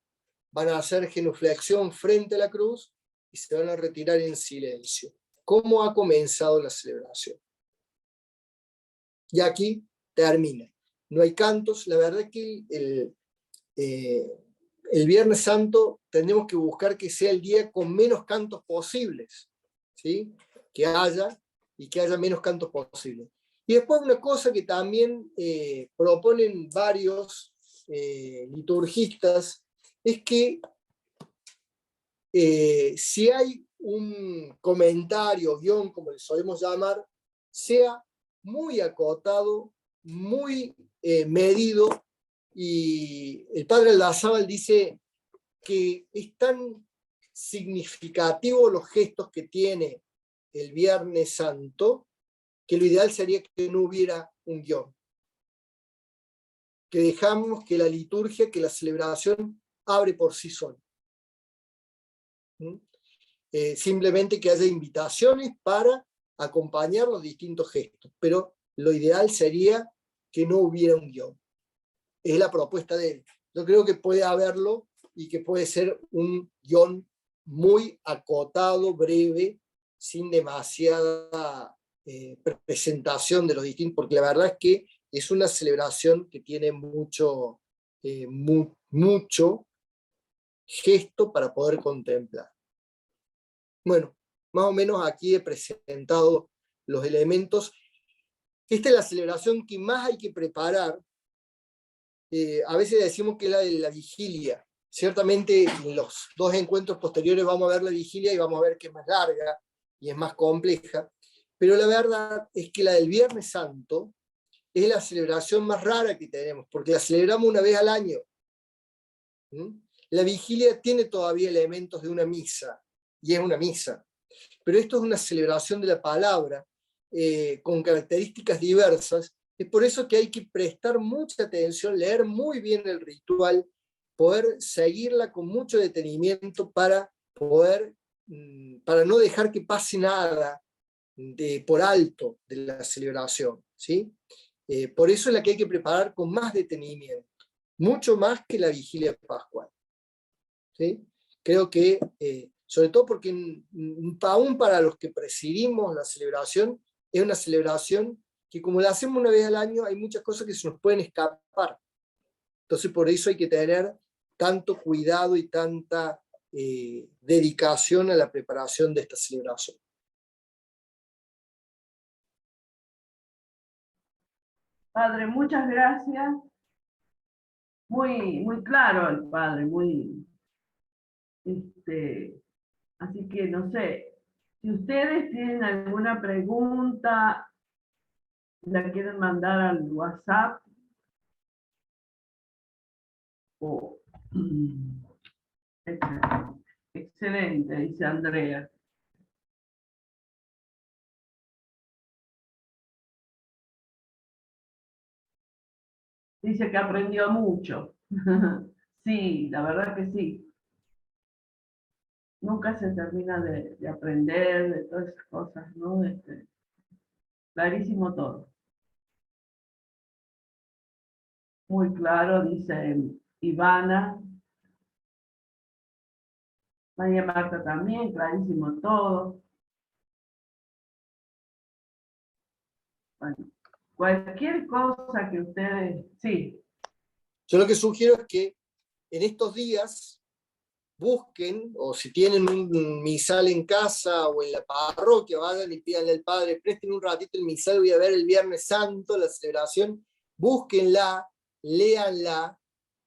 van a hacer genuflexión frente a la cruz y se van a retirar en silencio. ¿Cómo ha comenzado la celebración? Y aquí termina. No hay cantos. La verdad que el Viernes Santo tenemos que buscar que sea el día con menos cantos posibles, ¿sí? Que haya menos cantos posibles. Y después una cosa que también proponen varios liturgistas es que si hay un comentario, guión, como le solemos llamar, sea muy acotado, muy medido, y el padre Aldazábal dice que es tan significativo los gestos que tiene el Viernes Santo, que lo ideal sería que no hubiera un guión, que dejamos que la liturgia, que la celebración abre por sí sola. Simplemente que haya invitaciones para acompañar los distintos gestos, pero lo ideal sería que no hubiera un guión. Es la propuesta de él. Yo creo que puede haberlo y que puede ser un guión muy acotado, breve, sin demasiada presentación de los distintos, porque la verdad es que es una celebración que tiene mucho gesto para poder contemplar. Bueno, más o menos aquí he presentado los elementos. Esta es la celebración que más hay que preparar. A veces decimos que es la de la vigilia. Ciertamente en los dos encuentros posteriores vamos a ver la vigilia y vamos a ver que es más larga y es más compleja, pero la verdad es que la del Viernes Santo es la celebración más rara que tenemos, porque la celebramos una vez al año. La vigilia tiene todavía elementos de una misa, y es una misa, pero esto es una celebración de la palabra, con características diversas. Es por eso que hay que prestar mucha atención, leer muy bien el ritual, poder seguirla con mucho detenimiento para no dejar que pase nada por alto de la celebración, ¿sí? Por eso es la que hay que preparar con más detenimiento, mucho más que la vigilia pascual, ¿sí? Creo que, sobre todo porque aún para los que presidimos la celebración, es una celebración que como la hacemos una vez al año, hay muchas cosas que se nos pueden escapar. Entonces por eso hay que tener tanto cuidado y tanta dedicación a la preparación de esta celebración.
Padre, muchas gracias. Muy, muy claro el padre, muy, así que no sé, si ustedes tienen alguna pregunta, la quieren mandar al WhatsApp, excelente, excelente, dice Andrea. Dice que aprendió mucho. Sí, la verdad que sí. Nunca se termina de aprender, de todas esas cosas, ¿no? Clarísimo todo. Muy claro, dice Ivana. María Marta también, clarísimo todo. Bueno, cualquier cosa que ustedes... Sí.
Yo lo que sugiero es que en estos días busquen, o si tienen un misal en casa o en la parroquia, vayan y pídanle al Padre, presten un ratito el misal, voy a ver el Viernes Santo, la celebración, búsquenla, léanla,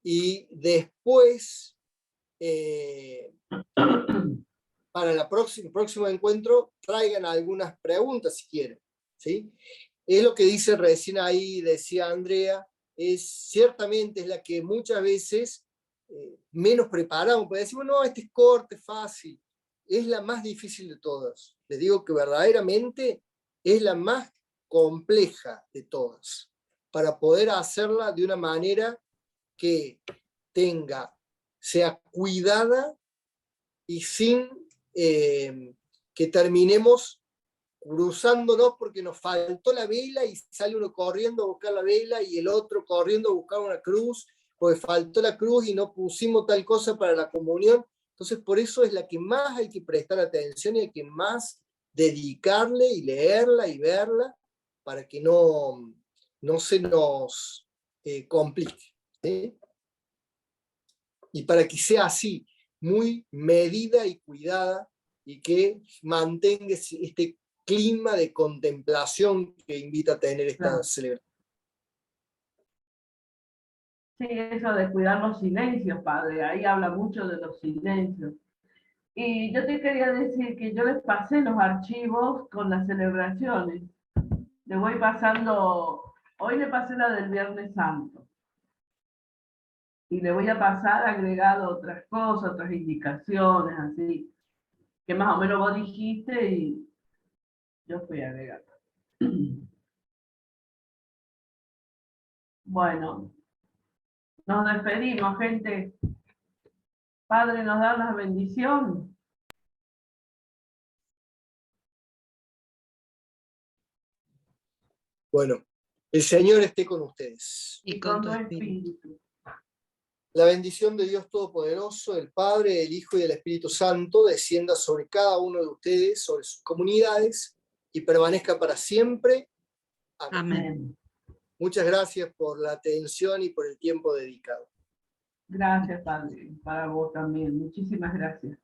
y después, para el próximo encuentro, traigan algunas preguntas si quieren, ¿sí? Es lo que dice recién ahí, decía Andrea, ciertamente es la que muchas veces menos preparamos, porque decimos, no, este es corte, fácil. Es la más difícil de todas. Les digo que verdaderamente es la más compleja de todas, para poder hacerla de una manera que sea cuidada y sin que terminemos cruzándonos porque nos faltó la vela y sale uno corriendo a buscar la vela y el otro corriendo a buscar una cruz, porque faltó la cruz y no pusimos tal cosa para la comunión. Entonces por eso es la que más hay que prestar atención y hay que más dedicarle y leerla y verla para que no se nos complique, ¿sí? Y para que sea así, muy medida y cuidada, y que mantenga este clima de contemplación que invita a tener esta celebración.
Sí, eso de cuidar los silencios, padre, ahí habla mucho de los silencios. Y yo te quería decir que yo les pasé los archivos con las celebraciones. Le voy pasando, hoy le pasé la del Viernes Santo. Y le voy a pasar agregado otras cosas, otras indicaciones, así, que más o menos vos dijiste y yo fui agregando. Bueno, nos despedimos, gente. Padre, nos da la bendición.
Bueno, el Señor esté con ustedes.
Y
Y
con
con
tu
tu
espíritu.
espíritu.
La bendición de Dios Todopoderoso, el Padre, el Hijo y el Espíritu Santo, descienda sobre cada uno de ustedes, sobre sus comunidades, y permanezca para siempre. Amén.
Amén.
Muchas gracias por la atención y por el tiempo dedicado.
Gracias, Padre, para vos también. Muchísimas gracias.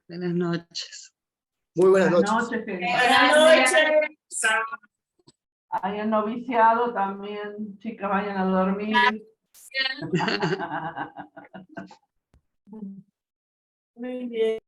Buenas noches.
Muy buenas
Buenas
noches.
noches. Que
Buenas noches.
hayan noviciado también, chicas, vayan a dormir. Muy bien.